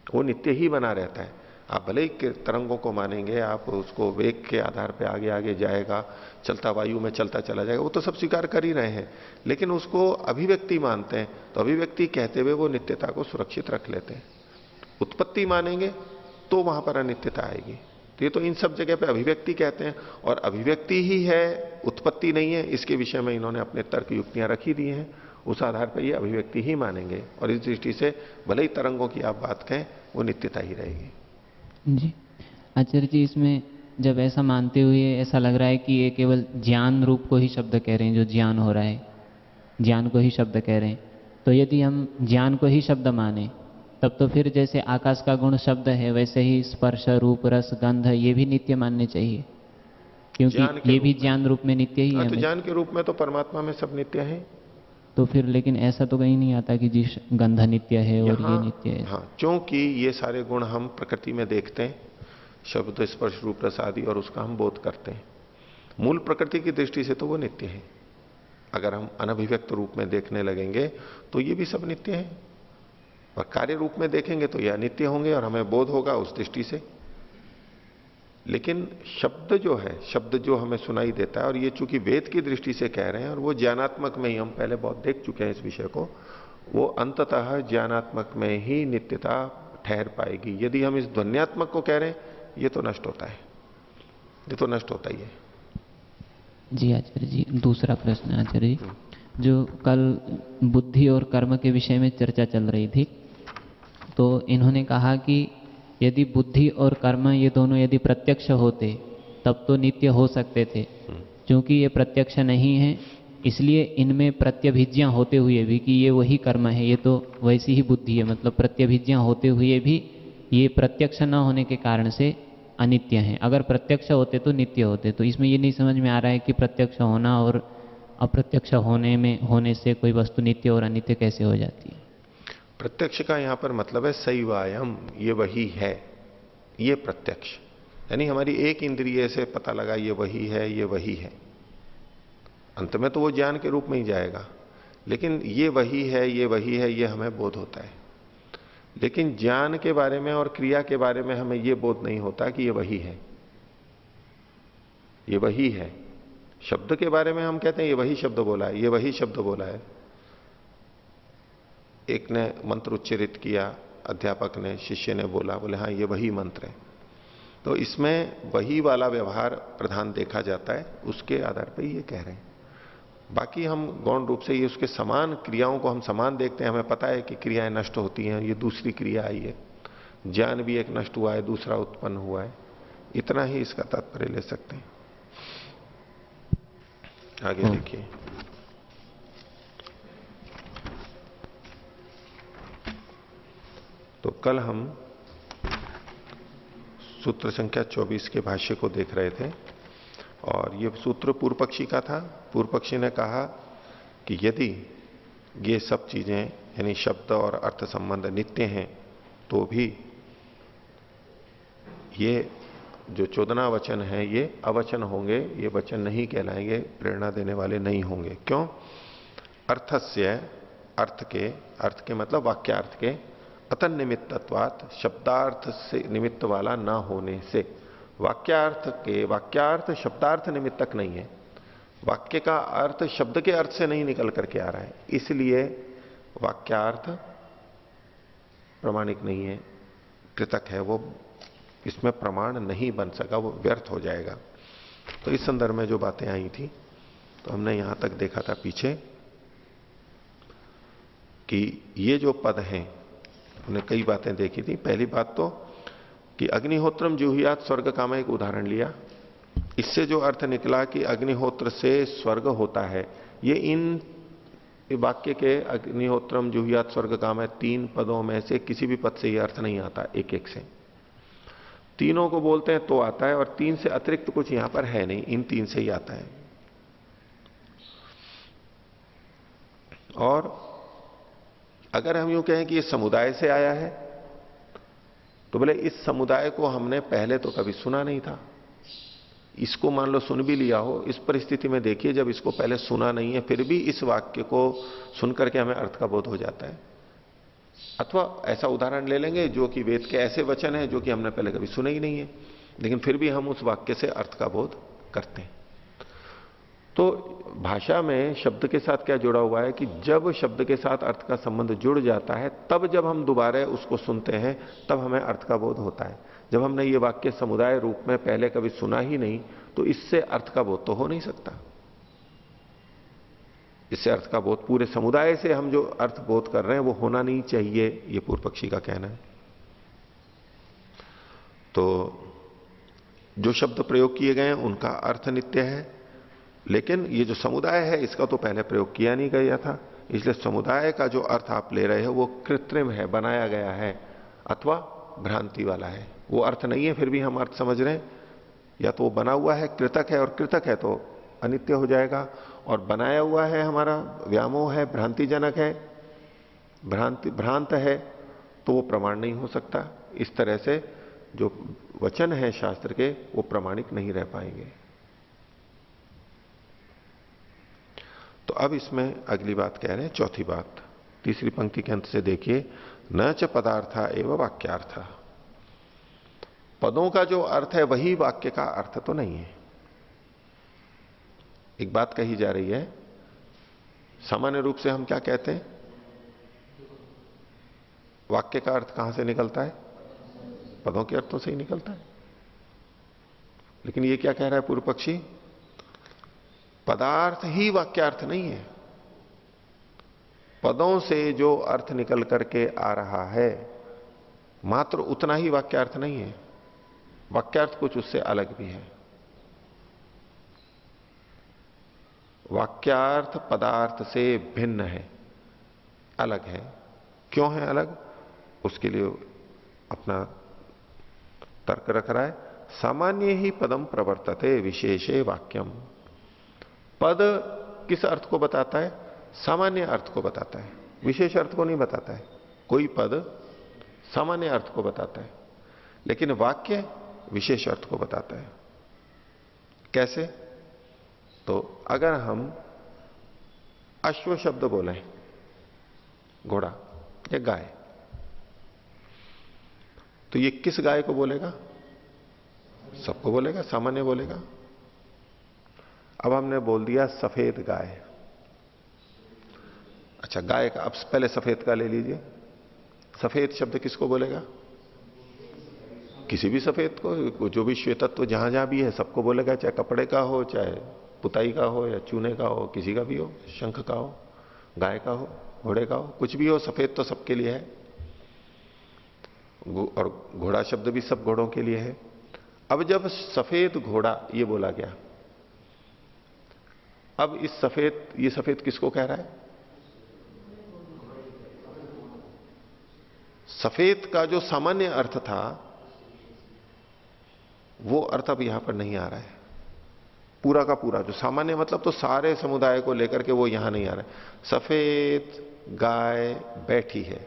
वो नित्य ही बना रहता है। आप भले ही तरंगों को मानेंगे, आप उसको वेग के आधार पे आगे आगे जाएगा, चलता वायु में चलता चला जाएगा, वो तो सब स्वीकार कर ही रहे हैं, लेकिन उसको अभिव्यक्ति मानते हैं, तो अभिव्यक्ति कहते हुए वो नित्यता को सुरक्षित रख लेते हैं। उत्पत्ति मानेंगे तो वहां पर अनित्यता आएगी। तो ये तो इन सब जगह पे अभिव्यक्ति कहते हैं, और अभिव्यक्ति ही है, उत्पत्ति नहीं है, इसके विषय में इन्होंने अपने तर्क युक्तियां रखी दी हैं। उस आधार पर ये अभिव्यक्ति ही मानेंगे, और इस दृष्टि से भले ही तरंगों की आप बात कहें वो नित्यता ही रहेगी। जी आचार्य जी, इसमें जब ऐसा मानते हुए ऐसा लग रहा है कि ये केवल ज्ञान रूप को ही शब्द कह रहे हैं, जो ज्ञान हो रहा है ज्ञान को ही शब्द कह रहे हैं, तो यदि हम ज्ञान को ही शब्द माने तब तो फिर जैसे आकाश का गुण शब्द है वैसे ही स्पर्श रूप रस गंध ये भी नित्य मानने चाहिए, क्योंकि ये भी ज्ञान रूप में नित्य ही है। तो ज्ञान के रूप में तो परमात्मा में सब नित्य है। तो फिर लेकिन ऐसा तो कहीं नहीं आता कि जी गंध नित्य है और ये नित्य है। हाँ, क्योंकि ये सारे गुण हम प्रकृति में देखते हैं, शब्द स्पर्श रूप रस आदि, और उसका हम बोध करते हैं। मूल प्रकृति की दृष्टि से तो वो नित्य है। अगर हम अनभिव्यक्त रूप में देखने लगेंगे तो ये भी सब नित्य है, और कार्य रूप में देखेंगे तो ये अनित्य होंगे और हमें बोध होगा उस दृष्टि से। लेकिन शब्द जो है, शब्द जो हमें सुनाई देता है, और ये चूंकि वेद की दृष्टि से कह रहे हैं और वो ज्ञानात्मक में ही, हम पहले बहुत देख चुके हैं इस विषय को, वो अंततः ज्ञानात्मक में ही नित्यता ठहर पाएगी। यदि हम इस ध्वन्यात्मक को कह रहे हैं ये तो नष्ट होता है, ये तो नष्ट होता ही है। जी आचार्य जी, दूसरा प्रश्न आचार्य जी, जो कल बुद्धि और कर्म के विषय में चर्चा चल रही थी, तो इन्होंने कहा कि यदि बुद्धि और कर्म ये दोनों यदि प्रत्यक्ष होते तब तो नित्य हो सकते थे, क्योंकि ये प्रत्यक्ष नहीं है इसलिए इनमें प्रत्यभिज्ञा होते हुए भी कि ये वही कर्म है, ये तो वैसी ही बुद्धि है, मतलब प्रत्यभिज्ञा होते हुए भी ये प्रत्यक्ष न होने के कारण से अनित्य हैं। अगर प्रत्यक्ष होते तो नित्य होते। तो इसमें ये नहीं समझ में आ रहा है कि प्रत्यक्ष होना और अप्रत्यक्ष होने से कोई वस्तु नित्य और अनित्य कैसे हो जाती है। प्रत्यक्ष का यहां पर मतलब है सैवायम, ये वही है, ये प्रत्यक्ष, यानी हमारी एक इंद्रिय से पता लगा ये वही है, ये वही है। अंत में तो वो ज्ञान के रूप में ही जाएगा, लेकिन ये वही है, ये वही है, ये हमें बोध होता है। लेकिन ज्ञान के बारे में और क्रिया के बारे में हमें यह बोध नहीं होता कि ये वही है, ये वही है। शब्द के बारे में हम कहते हैं ये वही शब्द बोला है, ये वही शब्द बोला है। एक ने मंत्र उच्चरित किया, अध्यापक ने, शिष्य ने बोला, बोले हाँ ये वही मंत्र है, तो इसमें वही वाला व्यवहार प्रधान देखा जाता है, उसके आधार पर ये कह रहे हैं। बाकी हम गौण रूप से ये उसके समान क्रियाओं को हम समान देखते हैं, हमें पता है कि क्रियाएं नष्ट होती हैं, ये दूसरी क्रिया आई है, ज्ञान भी एक नष्ट हुआ है, दूसरा उत्पन्न हुआ है, इतना ही इसका तात्पर्य ले सकते हैं। आगे देखिए, तो कल हम सूत्र संख्या 24 के भाष्य को देख रहे थे, और ये सूत्र पूर्व पक्षी का था। पूर्व पक्षी ने कहा कि यदि ये सब चीजें यानी शब्द और अर्थ संबंध नित्य हैं तो भी ये जो 14 वचन है ये अवचन होंगे, ये वचन नहीं कहलाएंगे, प्रेरणा देने वाले नहीं होंगे। क्यों? अर्थस्य, अर्थ के मतलब वाक्यार्थ के, अतन निमित्तत्वात्, शब्दार्थ से निमित्त वाला ना होने से। वाक्यार्थ शब्दार्थ निमित्तक नहीं है, वाक्य का अर्थ शब्द के अर्थ से नहीं निकल करके आ रहा है, इसलिए वाक्यार्थ प्रमाणिक नहीं है, कृतक है, वो इसमें प्रमाण नहीं बन सका, वो व्यर्थ हो जाएगा। तो इस संदर्भ में जो बातें आई थी, तो हमने यहां तक देखा था पीछे कि ये जो पद हैं, हमने कई बातें देखी थी। पहली बात तो कि अग्निहोत्रम जुहुयात स्वर्ग का मैं एक उदाहरण लिया, इससे जो अर्थ निकला कि अग्निहोत्र से स्वर्ग होता है, ये इन वाक्य के अग्निहोत्रम जुहुयात स्वर्ग का मैं 3 पदों में से किसी भी पद से ये अर्थ नहीं आता, एक एक से। तीनों को बोलते हैं तो आता है, और 3 से अतिरिक्त कुछ यहां पर है नहीं, इन 3 से ही आता है। और अगर हम यूं कहें कि ये समुदाय से आया है, तो बोले इस समुदाय को हमने पहले तो कभी सुना नहीं था, इसको मान लो सुन भी लिया हो, इस परिस्थिति में देखिए जब इसको पहले सुना नहीं है फिर भी इस वाक्य को सुनकर के हमें अर्थ का बोध हो जाता है। अथवा ऐसा उदाहरण ले लेंगे जो कि वेद के ऐसे वचन हैं जो कि हमने पहले कभी सुने ही नहीं है, लेकिन फिर भी हम उस वाक्य से अर्थ का बोध करते हैं। तो भाषा में शब्द के साथ क्या जुड़ा हुआ है कि जब शब्द के साथ अर्थ का संबंध जुड़ जाता है, तब जब हम दोबारा उसको सुनते हैं तब हमें अर्थ का बोध होता है। जब हमने ये वाक्य समुदाय रूप में पहले कभी सुना ही नहीं, तो इससे अर्थ का बोध तो हो नहीं सकता। इससे अर्थ का बोध, पूरे समुदाय से हम जो अर्थ बोध कर रहे हैं वो होना नहीं चाहिए, ये पूर्व पक्षी का कहना है। तो जो शब्द प्रयोग किए गए हैं उनका अर्थ नित्य है, लेकिन ये जो समुदाय है इसका तो पहले प्रयोग किया नहीं गया था, इसलिए समुदाय का जो अर्थ आप ले रहे हो वो कृत्रिम है, बनाया गया है, अथवा भ्रांति वाला है। वो अर्थ नहीं है, फिर भी हम अर्थ समझ रहे हैं। या तो वो बना हुआ है, कृतक है, और कृतक है तो अनित्य हो जाएगा, और बनाया हुआ है हमारा व्यामोह है, भ्रांतिजनक है, भ्रांत है, तो वो प्रमाण नहीं हो सकता। इस तरह से जो वचन है शास्त्र के वो प्रमाणिक नहीं रह पाएंगे। तो अब इसमें अगली बात कह रहे हैं, चौथी बात, तीसरी पंक्ति के अंत से देखिए, न च पदार्था एवं वाक्यार्थ। पदों का जो अर्थ है वही वाक्य का अर्थ तो नहीं है। एक बात कही जा रही है, सामान्य रूप से हम क्या कहते हैं, वाक्य का अर्थ कहां से निकलता है? पदों के अर्थों से ही निकलता है। लेकिन ये क्या कह रहा है पूर्व पक्षी, पदार्थ ही वाक्यार्थ नहीं है, पदों से जो अर्थ निकल करके आ रहा है मात्र उतना ही वाक्यार्थ नहीं है, वाक्यार्थ कुछ उससे अलग भी है। वाक्यार्थ पदार्थ से भिन्न है, अलग है। क्यों है अलग? उसके लिए अपना तर्क रख रहा है, सामान्य ही पदम प्रवर्तते विशेषे वाक्यम। पद किस अर्थ को बताता है? सामान्य अर्थ को बताता है, विशेष अर्थ को नहीं बताता है। कोई पद सामान्य अर्थ को बताता है, लेकिन वाक्य विशेष अर्थ को बताता है। कैसे? तो अगर हम अश्व शब्द बोलें, घोड़ा या गाय, तो ये किस गाय को बोलेगा? सबको बोलेगा, सामान्य बोलेगा। अब हमने बोल दिया सफेद गाय। अच्छा, गाय का, अब पहले सफेद का ले लीजिए। सफेद शब्द किसको बोलेगा? किसी भी सफेद को, जो भी श्वेतत्व जहां जहां भी है सबको बोलेगा, चाहे कपड़े का हो, चाहे पुताई का हो, या चूने का हो, किसी का भी हो, शंख का हो, गाय का हो, घोड़े का हो, कुछ भी हो, सफेद तो सबके लिए है। और घोड़ा शब्द भी सब घोड़ों के लिए है। अब जब सफेद घोड़ा ये बोला गया, अब इस सफेद, ये सफेद किसको कह रहा है? सफेद का जो सामान्य अर्थ था वो अर्थ अब यहां पर नहीं आ रहा है। पूरा का पूरा जो सामान्य मतलब तो सारे समुदाय को लेकर के वो यहां नहीं आ रहा है। सफेद गाय बैठी है,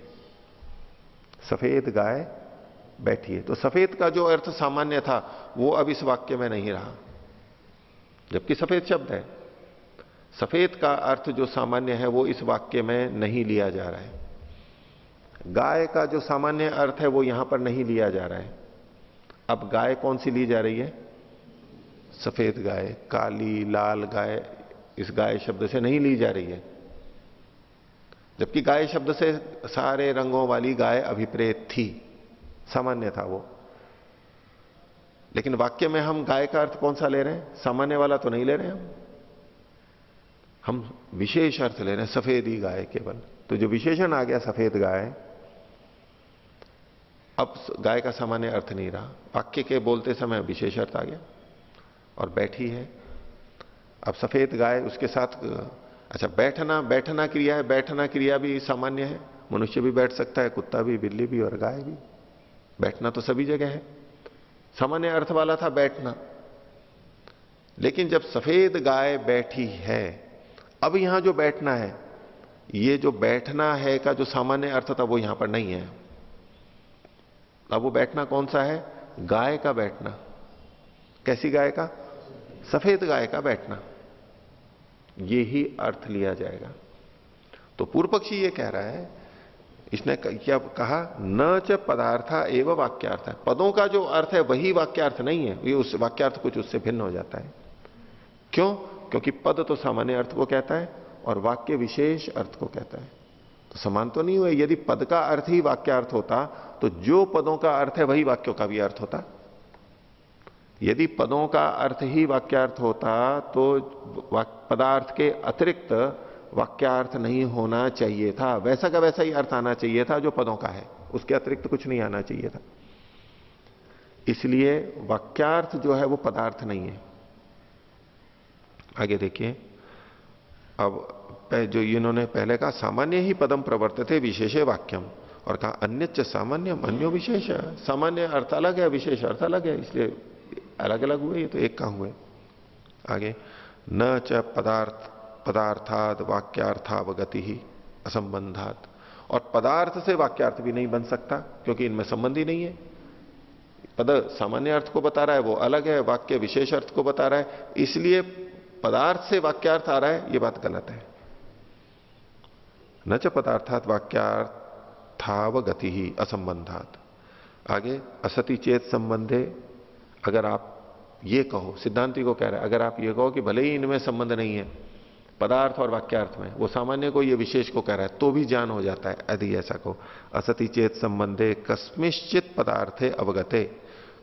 सफेद गाय बैठी है, तो सफेद का जो अर्थ सामान्य था वो अब इस वाक्य में नहीं रहा, जबकि सफेद शब्द है। सफेद का अर्थ जो सामान्य है वो इस वाक्य में नहीं लिया जा रहा है। गाय का जो सामान्य अर्थ है वो यहां पर नहीं लिया जा रहा है। अब गाय कौन सी ली जा रही है? सफेद गाय, काली लाल गाय इस गाय शब्द से नहीं ली जा रही है, जबकि गाय शब्द से सारे रंगों वाली गाय अभिप्रेत थी, सामान्य था वो। लेकिन वाक्य में हम गाय का अर्थ कौन सा ले रहे हैं? सामान्य वाला तो नहीं ले रहे हैं, हम विशेष अर्थ ले रहे हैं, सफेद ही गाय केवल। तो जो विशेषण आ गया सफेद गाय, अब गाय का सामान्य अर्थ नहीं रहा, वाक्य के बोलते समय विशेष अर्थ आ गया। और बैठी है, अब सफेद गाय उसके साथ, अच्छा बैठना, बैठना क्रिया है, बैठना क्रिया भी सामान्य है, मनुष्य भी बैठ सकता है, कुत्ता भी, बिल्ली भी और गाय भी। बैठना तो सभी जगह है, सामान्य अर्थ वाला था बैठना। लेकिन जब सफेद गाय बैठी है, अब यहां जो बैठना है, ये जो बैठना है का जो सामान्य अर्थ था वो यहां पर नहीं है। अब वो बैठना कौन सा है? गाय का बैठना। कैसी गाय का? सफेद गाय का बैठना। ये ही अर्थ लिया जाएगा। तो पूर्व पक्षी ये कह रहा है, इसने क्या कहा? न च पदार्था एवं वाक्यार्थ। पदों का जो अर्थ है वही वाक्यार्थ नहीं है, ये उस वाक्यार्थ कुछ उससे भिन्न हो जाता है। क्यों? क्योंकि पद तो सामान्य अर्थ को कहता है और वाक्य विशेष अर्थ को कहता है, तो समान तो नहीं हुए। यदि पद का अर्थ ही वाक्यार्थ होता तो जो पदों का अर्थ है वही वाक्यों का भी अर्थ होता। यदि पदों का अर्थ ही वाक्यार्थ होता तो पदार्थ के अतिरिक्त वाक्यार्थ नहीं होना चाहिए था, वैसा का वैसा ही अर्थ आना चाहिए था जो पदों का है, उसके अतिरिक्त कुछ नहीं आना चाहिए था। इसलिए वाक्यार्थ जो है वो पदार्थ नहीं है। आगे देखिए, अब जो इन्होंने पहले कहा सामान्य ही पदम प्रवर्तते विशेषे वाक्यम, और कहा अन्यच्च सामान्यम अन्यो विशेष। सामान्य अर्थ अलग है, विशेष अर्थ अलग है, इसलिए अलग अलग हुए, ये तो एक का हुए। आगे न च पदार्थाद वाक्यार्थावगति ही असंबंधात, और पदार्थ से वाक्यार्थ भी नहीं बन सकता क्योंकि इनमें संबंध ही नहीं है। पद सामान्य अर्थ को बता रहा है, वो अलग है, वाक्य विशेष अर्थ को बता रहा है, इसलिए पदार्थ से वाक्यार्थ आ रहा है, ये बात गलत है। न च पदार्थात वाक्यार्थावगति ही असंबंधात। आगे असति चेत संबंधे, अगर आप ये कहो, सिद्धांति को कह रहा है, अगर आप ये कहो कि भले ही इनमें संबंध नहीं है पदार्थ और वाक्यार्थ में, वो सामान्य को ये विशेष को कह रहा है, तो भी ज्ञान हो जाता है। यदि ऐसा कहो असति चेत संबंधे कस्मिश्चित पदार्थे अवगते,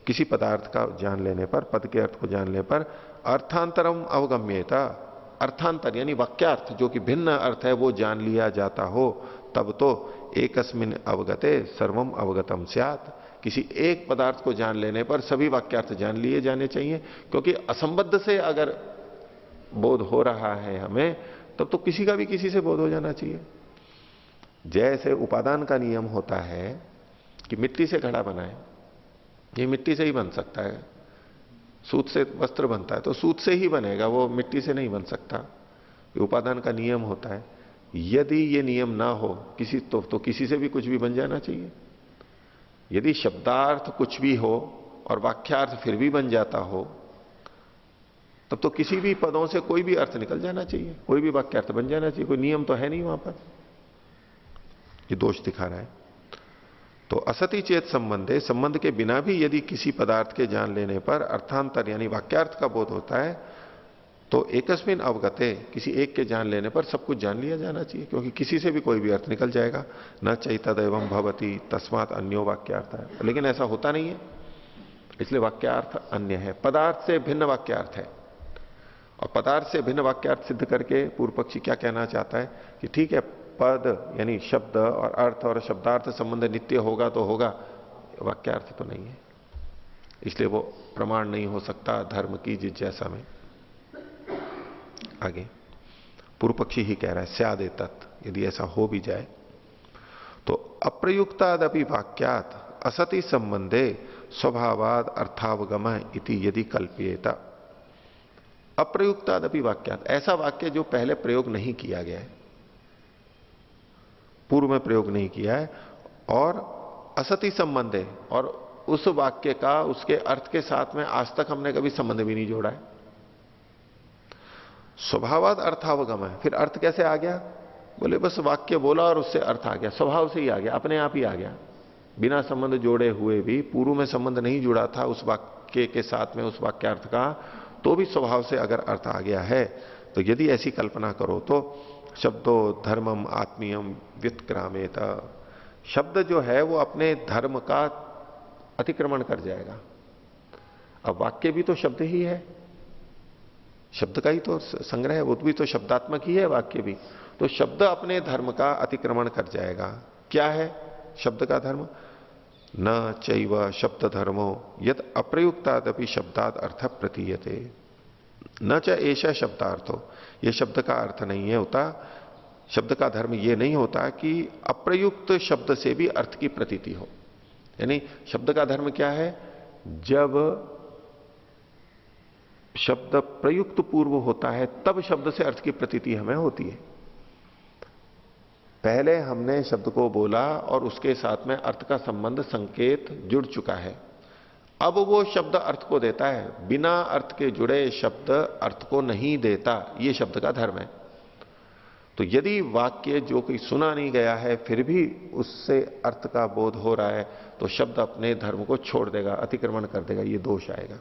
किसी पदार्थ का जान लेने पर, पद के अर्थ को जान लेने पर अर्थांतरम अवगम्यता, अर्थांतर यानी वाक्यार्थ जो कि भिन्न अर्थ है वो जान लिया जाता हो, तब तो एकस्मिन अवगते सर्वम अवगतम स्यात्, किसी एक पदार्थ को जान लेने पर सभी वाक्यार्थ जान लिए जाने चाहिए, क्योंकि असंबद्ध से अगर बोध हो रहा है हमें, तब तो किसी का भी किसी से बोध हो जाना चाहिए। जैसे उपादान का नियम होता है कि मिट्टी से घड़ा बनाए, ये मिट्टी से ही बन सकता है, सूत से वस्त्र बनता है तो सूत से ही बनेगा, वो मिट्टी से नहीं बन सकता, ये उपादान का नियम होता है। यदि ये नियम ना हो किसी तो किसी से भी कुछ भी बन जाना चाहिए। यदि शब्दार्थ कुछ भी हो और वाक्यार्थ फिर भी बन जाता हो, तब तो किसी भी पदों से कोई भी अर्थ निकल जाना चाहिए, कोई भी वाक्यार्थ बन जाना चाहिए, कोई नियम तो है नहीं वहां पर। ये दोष दिखा रहा है। तो असति चेत संबंधे, संबंध के बिना भी यदि किसी पदार्थ के जान लेने पर अर्थांतर यानी वाक्यार्थ का बोध होता है, तो एकस्मिन अवगते, किसी एक के जान लेने पर सब कुछ जान लिया जाना चाहिए, क्योंकि किसी से भी कोई भी अर्थ निकल जाएगा। न चैतद एवं भवती तस्मात् अन्यो वाक्यार्थ है, लेकिन ऐसा होता नहीं है, इसलिए वाक्यार्थ अन्य है, पदार्थ से भिन्न वाक्यार्थ है। और पदार्थ से भिन्न वाक्यार्थ सिद्ध करके पूर्व पक्षी क्या कहना चाहता है कि ठीक है, पद यानी शब्द और अर्थ और शब्दार्थ संबंध नित्य होगा तो होगा, वाक्यार्थ तो नहीं है, इसलिए वो प्रमाण नहीं हो सकता धर्म की जिज्ञासा में। आगे पूर्व पक्षी ही कह रहा है स्यादे तत्, यदि ऐसा हो भी जाए तो अप्रयुक्तादपि वाक्यात असति संबंधे स्वभावाद अर्थावगम इति यदि कल्प्येता। अप्रयुक्तादपि वाक्यात, ऐसा वाक्य जो पहले प्रयोग नहीं किया गया है, पूर्व में प्रयोग नहीं किया है, और असति संबंध है, और उस वाक्य का उसके अर्थ के साथ में आज तक हमने कभी संबंध भी नहीं जोड़ा है। स्वभावाद अर्थावगम है, फिर अर्थ कैसे आ गया? बोले बस वाक्य बोला और उससे अर्थ आ गया, स्वभाव से ही आ गया, अपने आप ही आ गया, बिना संबंध जोड़े हुए भी, पूर्व में संबंध नहीं जुड़ा था उस वाक्य के साथ में उस वाक्यार्थ का, तो भी स्वभाव से अगर अर्थ आ गया है, तो यदि ऐसी कल्पना करो तो शब्दो धर्मम आत्मीयम व्युत्क्रामेत, शब्द जो है वो अपने धर्म का अतिक्रमण कर जाएगा। अब वाक्य भी तो शब्द ही है, शब्द का ही तो संग्रह है, वो भी तो शब्दात्मक ही है वाक्य भी, तो शब्द अपने धर्म का अतिक्रमण कर जाएगा। क्या है शब्द का धर्म? न चैव शब्द धर्मो यद अप्रयुक्तादपि शब्दाद अर्थ प्रतीयते, न च ऐसा शब्दार्थो, यह शब्द का अर्थ नहीं है होता, शब्द का धर्म यह नहीं होता कि अप्रयुक्त शब्द से भी अर्थ की प्रतीति हो। यानी शब्द का धर्म क्या है? जब शब्द प्रयुक्त पूर्व होता है तब शब्द से अर्थ की प्रतीति हमें होती है। पहले हमने शब्द को बोला और उसके साथ में अर्थ का संबंध संकेत जुड़ चुका है, अब वो शब्द अर्थ को देता है, बिना अर्थ के जुड़े शब्द अर्थ को नहीं देता, ये शब्द का धर्म है। तो यदि वाक्य जो कोई सुना नहीं गया है फिर भी उससे अर्थ का बोध हो रहा है, तो शब्द अपने धर्म को छोड़ देगा, अतिक्रमण कर देगा, ये दोष आएगा।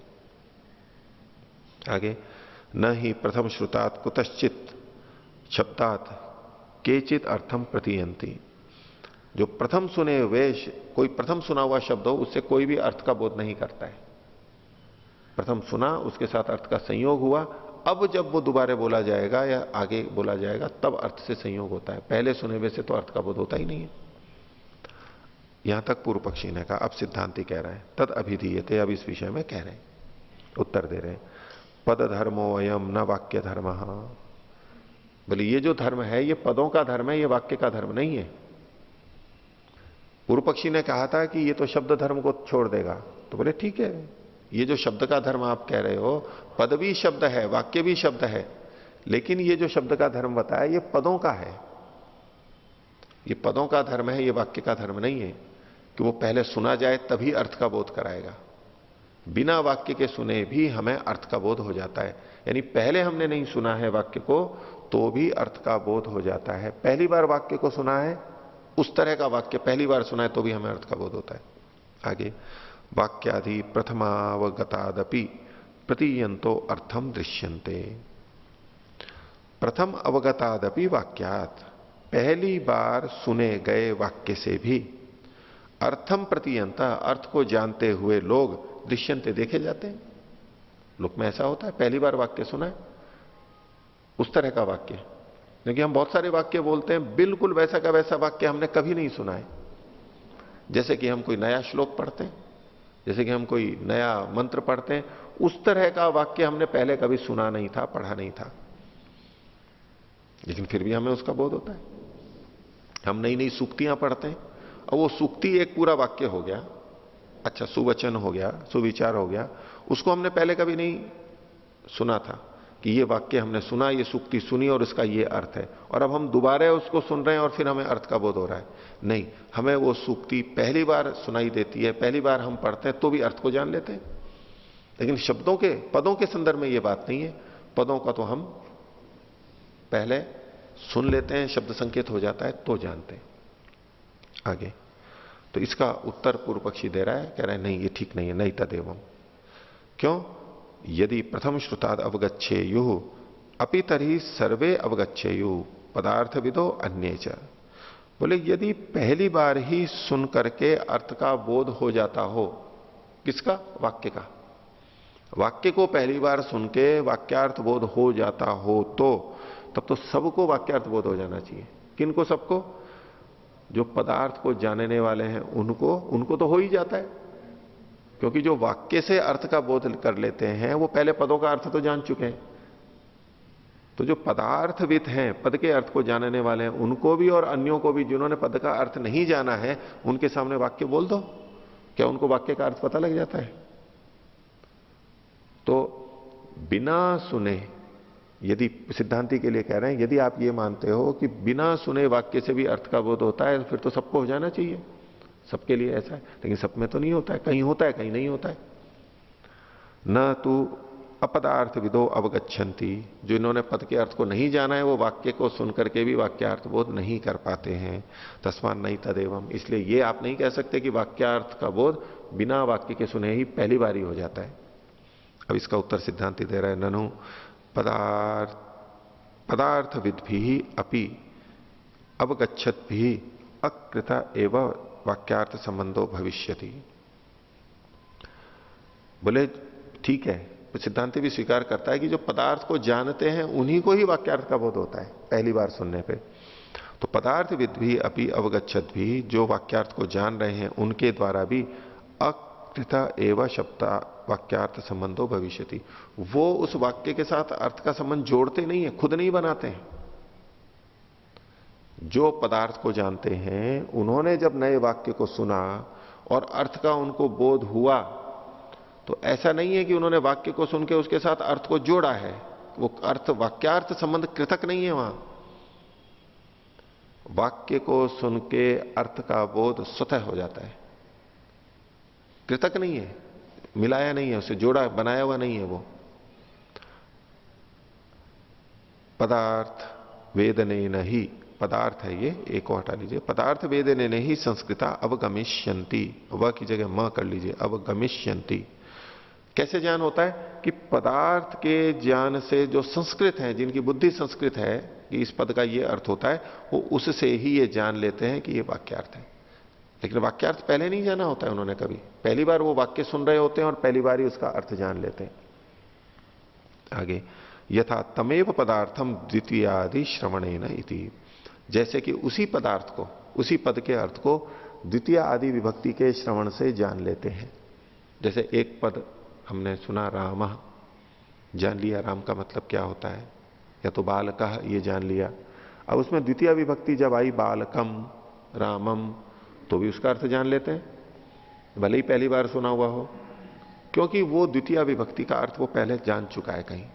आगे न ही प्रथम श्रुतात् कुतश्चित शब्दात् केचित अर्थम प्रतीयंती, जो प्रथम सुने हुए, कोई प्रथम सुना हुआ शब्द हो, उससे कोई भी अर्थ का बोध नहीं करता है। प्रथम सुना, उसके साथ अर्थ का संयोग हुआ, अब जब वो दोबारा बोला जाएगा या आगे बोला जाएगा तब अर्थ से संयोग होता है, पहले सुने हुए से तो अर्थ का बोध होता ही नहीं है। यहां तक पूर्व पक्षी ने कहा। अब सिद्धांति कह रहा है तद अभिधीयते, अब इस विषय में कह रहे हैं, उत्तर दे रहे हैं। पद धर्मो अयम न वाक्य धर्म। बोले ये जो धर्म है ये पदों का धर्म है, ये वाक्य का धर्म नहीं है। पूर्व पक्षी ने कहा था कि ये तो शब्द धर्म को छोड़ देगा, तो बोले ठीक है, ये जो शब्द का धर्म आप कह रहे हो, पद भी शब्द है, वाक्य भी शब्द है, लेकिन ये जो शब्द का धर्म बताया ये पदों का है, ये पदों का धर्म है, ये वाक्य का धर्म नहीं है कि वो पहले सुना जाए तभी अर्थ का बोध कराएगा। बिना वाक्य के सुने भी हमें अर्थ का बोध हो जाता है, यानी पहले हमने नहीं सुना है वाक्य को तो भी अर्थ का बोध हो जाता है। पहली बार वाक्य को सुना है, उस तरह का वाक्य पहली बार सुना है तो भी हमें अर्थ का बोध होता है। आगे, वाक्यादि प्रथमावगतादपि प्रतीयंतो अर्थम दृश्यन्ते। प्रथम अवगतादपि वाक्यात, पहली बार सुने गए वाक्य से भी अर्थम प्रतीयंता, अर्थ को जानते हुए लोग दृश्यन्ते, देखे जाते हैं। लोक में ऐसा होता है, पहली बार वाक्य सुना है, उस तरह का वाक्य, क्योंकि हम बहुत सारे वाक्य बोलते हैं, बिल्कुल वैसा का वैसा वाक्य हमने कभी नहीं सुना है। जैसे कि हम कोई नया श्लोक पढ़ते हैं, जैसे कि हम कोई नया मंत्र पढ़ते हैं, उस तरह का वाक्य हमने पहले कभी सुना नहीं था, पढ़ा नहीं था, लेकिन फिर भी हमें उसका बोध होता है। हम नई नई सूक्तियां पढ़ते हैं और वो सूक्ति एक पूरा वाक्य हो गया, अच्छा सुवचन हो गया, सुविचार हो गया, उसको हमने पहले कभी नहीं सुना था कि ये वाक्य हमने सुना, ये सूक्ति सुनी और इसका ये अर्थ है, और अब हम दोबारा उसको सुन रहे हैं और फिर हमें अर्थ का बोध हो रहा है। नहीं, हमें वो सूक्ति पहली बार सुनाई देती है, पहली बार हम पढ़ते हैं तो भी अर्थ को जान लेते हैं, लेकिन शब्दों के, पदों के संदर्भ में ये बात नहीं है। पदों का तो हम पहले सुन लेते हैं, शब्द संकेत हो जाता है तो जानते हैं। आगे, तो इसका उत्तर पूर्व पक्षी दे रहा है, कह रहा है नहीं ये ठीक नहीं है, नहीं तदेवम। क्यों? यदि प्रथम श्रुताद अवगच्छेयु अपि तर्हि सर्वे अवगच्छेयु पदार्थ विदो अन्ये च। बोले यदि पहली बार ही सुन करके अर्थ का बोध हो जाता हो, किसका? वाक्य का। वाक्य को पहली बार सुन के वाक्यार्थ बोध हो जाता हो तो तब तो सबको वाक्यार्थ बोध हो जाना चाहिए। किनको? सबको। जो पदार्थ को जानने वाले हैं उनको तो हो ही जाता है, क्योंकि जो वाक्य से अर्थ का बोध कर लेते हैं वो पहले पदों का अर्थ तो जान चुके हैं। तो जो पदार्थविद हैं, पद के अर्थ को जानने वाले हैं, उनको भी और अन्यों को भी जिन्होंने पद का अर्थ नहीं जाना है, उनके सामने वाक्य बोल दो, क्या उनको वाक्य का अर्थ पता लग जाता है? तो बिना सुने, यदि सिद्धांति के लिए कह रहे हैं, यदि आप ये मानते हो कि बिना सुने वाक्य से भी अर्थ का बोध होता है, फिर तो सबको हो जाना चाहिए, सबके लिए ऐसा है। लेकिन सब में तो नहीं होता है, कहीं होता है कहीं नहीं होता है। न तो अपदार्थ विदो अवगच्छन्ति, जो इन्होंने पद के अर्थ को नहीं जाना है वो वाक्य को सुनकर के भी वाक्यार्थ बोध नहीं कर पाते हैं। तस्मान नहीं तदेवम, इसलिए ये आप नहीं कह सकते कि वाक्यार्थ का बोध बिना वाक्य के सुने ही पहली बार ही हो जाता है। अब इसका उत्तर सिद्धांति दे रहा है, ननु पदार्थविद भी अपि अवगच्छत भी अकृता एवं वाक्यार्थ संबंधो भविष्यति। बोले ठीक है, सिद्धांति भी स्वीकार करता है कि जो पदार्थ को जानते हैं उन्हीं को ही वाक्यार्थ का बोध होता है पहली बार सुनने पे। तो पदार्थविद भी अपि अवगच्छत भी, जो वाक्यार्थ को जान रहे हैं उनके द्वारा भी अकृता एवं शब्द वाक्यार्थ संबंधो भविष्यति, वो उस वाक्य के साथ अर्थ का संबंध जोड़ते नहीं है, खुद नहीं बनाते हैं। जो पदार्थ को जानते हैं उन्होंने जब नए वाक्य को सुना और अर्थ का उनको बोध हुआ, तो ऐसा नहीं है कि उन्होंने वाक्य को सुन के उसके साथ अर्थ को जोड़ा है, वो अर्थ वाक्यार्थ संबंध कृतक नहीं है। वहां वाक्य को सुन के अर्थ का बोध स्वतः हो जाता है, कृतक नहीं है, मिलाया नहीं है, उसे जोड़ा बनाया हुआ नहीं है। वो पदार्थ वेदने नहीं, पदार्थ है ये, एक और हटा लीजिए, पदार्थ वेदने नहीं संस्कृता अवगमिष्यन्ति, व की जगह म कर लीजिए, अवगमिष्यन्ति। कैसे ज्ञान होता है? कि पदार्थ के ज्ञान से जो संस्कृत है, जिनकी बुद्धि संस्कृत है, कि इस पद का ये अर्थ होता है, वो उससे ही ये जान लेते हैं कि ये वाक्यार्थ है। लेकिन वाक्यार्थ पहले नहीं जाना होता है उन्होंने कभी, पहली बार वो वाक्य सुन रहे होते हैं और पहली बार ही उसका अर्थ जान लेते हैं। आगे, यथा तमेव पदार्थम द्वितीयादि श्रवणेन इति, जैसे कि उसी पदार्थ को, उसी पद के अर्थ को द्वितीय आदि विभक्ति के श्रवण से जान लेते हैं। जैसे एक पद हमने सुना राम, जान लिया राम का मतलब क्या होता है, या तो बालकः, ये जान लिया। अब उसमें द्वितीय विभक्ति जब आई बालकम रामम, तो भी उसका अर्थ जान लेते हैं, भले ही पहली बार सुना हुआ हो, क्योंकि वो द्वितीय विभक्ति का अर्थ वो पहले जान चुका है। कहीं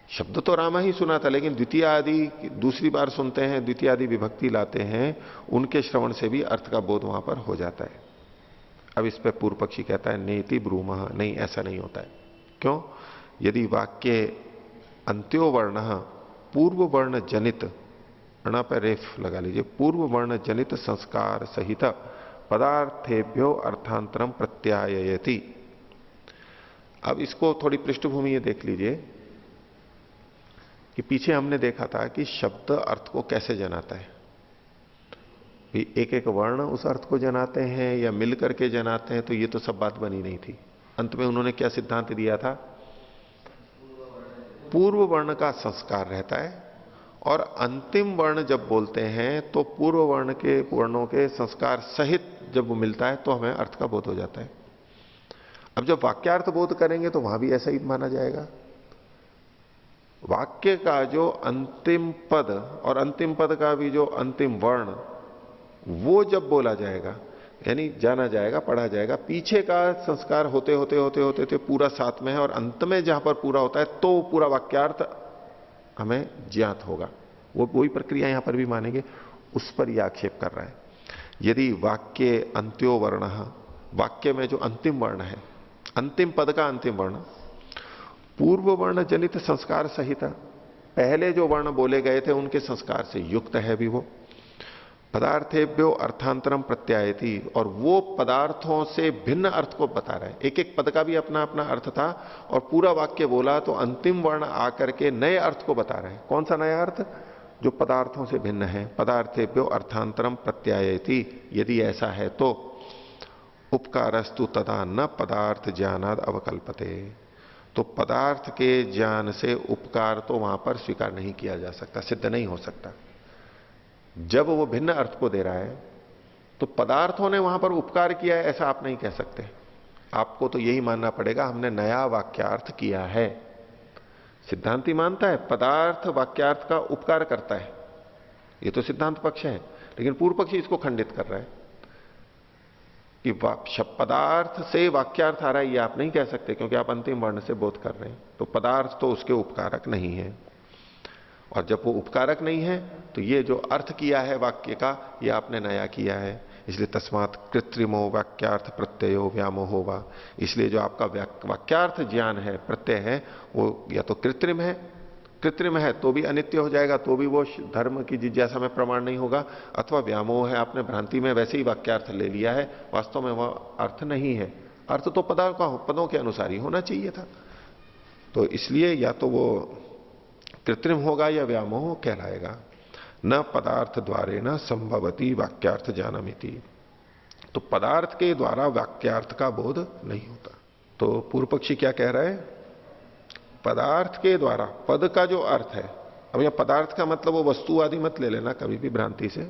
शब्द तो रामा ही सुना था, लेकिन द्वितीय आदि दूसरी बार सुनते हैं, द्वितीय आदि विभक्ति लाते हैं, उनके श्रवण से भी अर्थ का बोध वहां पर हो जाता है। अब इस पे पूर्व पक्षी कहता है नेति ब्रूमः, नहीं ऐसा नहीं होता है। क्यों? यदि वाक्य अंत्यो वर्ण पूर्व वर्ण जनित, अणा पर रेफ लगा लीजिए, पूर्व वर्ण जनित संस्कार सहित पदार्थेभ्यो अर्थांतरम प्रत्यायति। अब इसको थोड़ी पृष्ठभूमि ये देख लीजिए कि पीछे हमने देखा था कि शब्द अर्थ को कैसे जनाता है। एक एक वर्ण उस अर्थ को जनाते हैं या मिल करके जनाते हैं, तो ये तो सब बात बनी नहीं थी। अंत में उन्होंने क्या सिद्धांत दिया था? पूर्व वर्ण का संस्कार रहता है, और अंतिम वर्ण जब बोलते हैं तो पूर्व वर्ण के वर्णों के संस्कार सहित जब वो मिलता है तो हमें अर्थ का बोध हो जाता है। अब जब वाक्यार्थ बोध करेंगे तो वहां भी ऐसा ही माना जाएगा। वाक्य का जो अंतिम पद और अंतिम पद का भी जो अंतिम वर्ण, वो जब बोला जाएगा, यानी जाना जाएगा, पढ़ा जाएगा, पीछे का संस्कार होते होते होते होते होते पूरा साथ में है, और अंत में जहां पर पूरा होता है तो पूरा वाक्यार्थ हमें ज्ञात होगा। वो वही प्रक्रिया यहां पर भी मानेंगे, उस पर यह आक्षेप कर रहा है। यदि वाक्य अंत्यो वर्ण, वाक्य में जो अंतिम वर्ण है, अंतिम पद का अंतिम वर्ण पूर्व वर्ण जनित संस्कार सहित, पहले जो वर्ण बोले गए थे उनके संस्कार से युक्त है भी वो, पदार्थेभ्यो अर्थांतरम प्रत्यायति, और वो पदार्थों से भिन्न अर्थ को बता रहा है। एक एक पद का भी अपना अपना अर्थ था, और पूरा वाक्य बोला तो अंतिम वर्ण आकर के नए अर्थ को बता रहे हैं। कौन सा नया अर्थ? जो पदार्थों से भिन्न है। पदार्थेभ्यो अर्थांतरम प्रत्यायति, यदि ऐसा है तो उपकारस्तु तदा न पदार्थ ज्ञानाद अवकल्पते, तो पदार्थ के ज्ञान से उपकार तो वहां पर स्वीकार नहीं किया जा सकता, सिद्ध नहीं हो सकता। जब वो भिन्न अर्थ को दे रहा है तो पदार्थों ने वहां पर उपकार किया है ऐसा आप नहीं कह सकते। आपको तो यही मानना पड़ेगा हमने नया वाक्यार्थ किया है। सिद्धांति मानता है पदार्थ वाक्यार्थ का उपकार करता है, ये तो सिद्धांत पक्ष है, लेकिन पूर्व पक्षी इसको खंडित कर रहा है कि पदार्थ से वाक्यार्थ आ रहा है, ये आप नहीं कह सकते, क्योंकि आप अंतिम वर्ण से बोध कर रहे हैं। तो पदार्थ तो उसके उपकारक नहीं है, और जब वो उपकारक नहीं है तो ये जो अर्थ किया है वाक्य का, ये आपने नया किया है। इसलिए तस्मात् कृत्रिमो वाक्यार्थ प्रत्ययो व्यामोहो वा, इसलिए जो आपका वाक्यार्थ ज्ञान है, प्रत्यय है, वो या तो कृत्रिम है, कृत्रिम है तो भी अनित्य हो जाएगा, तो भी वो धर्म की जिज्ञासा में प्रमाण नहीं होगा, अथवा व्यामोह है, आपने भ्रांति में वैसे ही वाक्यार्थ ले लिया है, वास्तव में वह अर्थ नहीं है। अर्थ तो पदों के अनुसार ही होना चाहिए था। तो इसलिए या तो वो कृत्रिम होगा या व्यामोह कहलाएगा। न पदार्थ द्वारे न संभवती वाक्यार्थ जानमिति, तो पदार्थ के द्वारा वाक्यार्थ का बोध नहीं होता। तो पूर्व पक्षी क्या कह रहा है? पदार्थ के द्वारा, पद का जो अर्थ है, अब यह पदार्थ का मतलब वो वस्तु आदि मत ले लेना कभी भी भ्रांति से।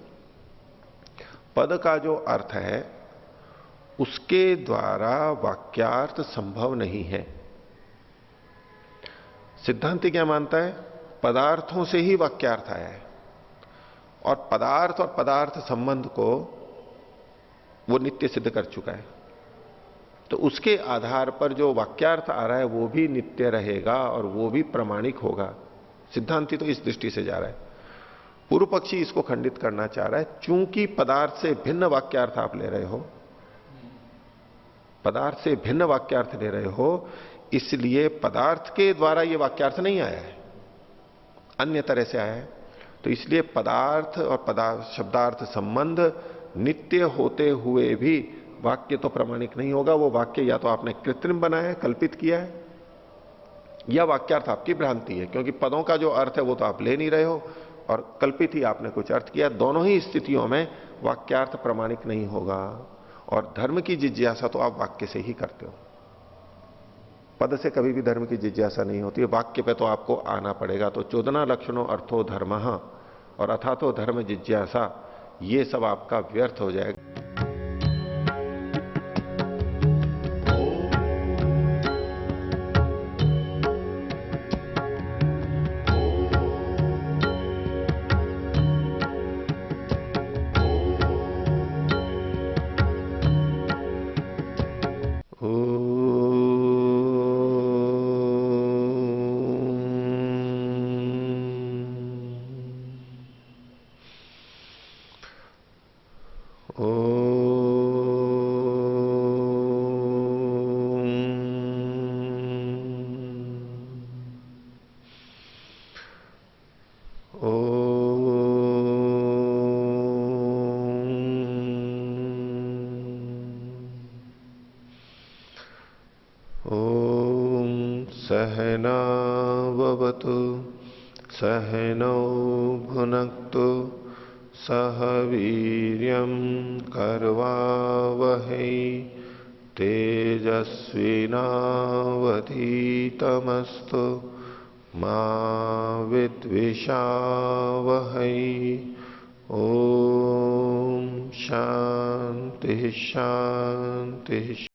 पद का जो अर्थ है उसके द्वारा वाक्यार्थ संभव नहीं है। सिद्धांति क्या मानता है? पदार्थों से ही वाक्यार्थ आया है, और पदार्थ संबंध को वो नित्य सिद्ध कर चुका है, तो उसके आधार पर जो वाक्यार्थ आ रहा है वो भी नित्य रहेगा और वो भी प्रमाणिक होगा। सिद्धांति तो इस दृष्टि से जा रहा है। पूर्व पक्षी इसको खंडित करना चाह रहा है, चूंकि पदार्थ से भिन्न वाक्यार्थ आप ले रहे हो, पदार्थ से भिन्न वाक्यार्थ ले रहे हो, इसलिए पदार्थ के द्वारा ये वाक्यार्थ नहीं आया है, अन्य तरह से आया है। तो इसलिए पदार्थ और शब्दार्थ संबंध नित्य होते हुए भी वाक्य तो प्रमाणिक नहीं होगा। वो वाक्य या तो आपने कृत्रिम बनाया है, कल्पित किया है, यह वाक्यार्थ आपकी भ्रांति है, क्योंकि पदों का जो अर्थ है वो तो आप ले नहीं रहे हो और कल्पित ही आपने कुछ अर्थ किया। दोनों ही स्थितियों में वाक्यार्थ प्रमाणिक नहीं होगा। और धर्म की जिज्ञासा तो आप वाक्य से ही करते हो, पद से कभी भी धर्म की जिज्ञासा नहीं होती है, वाक्य पे तो आपको आना पड़ेगा। तो चोदना लक्षणों अर्थो धर्म और अथातो धर्म जिज्ञासा, ये सब आपका व्यर्थ हो जाएगा। सहनावतु सहनौ भुनक्तु सह वीर्यं करवावहै तेजस्विनावधीतमस्तु मा विद्विषावहै। ओम शांति शांति।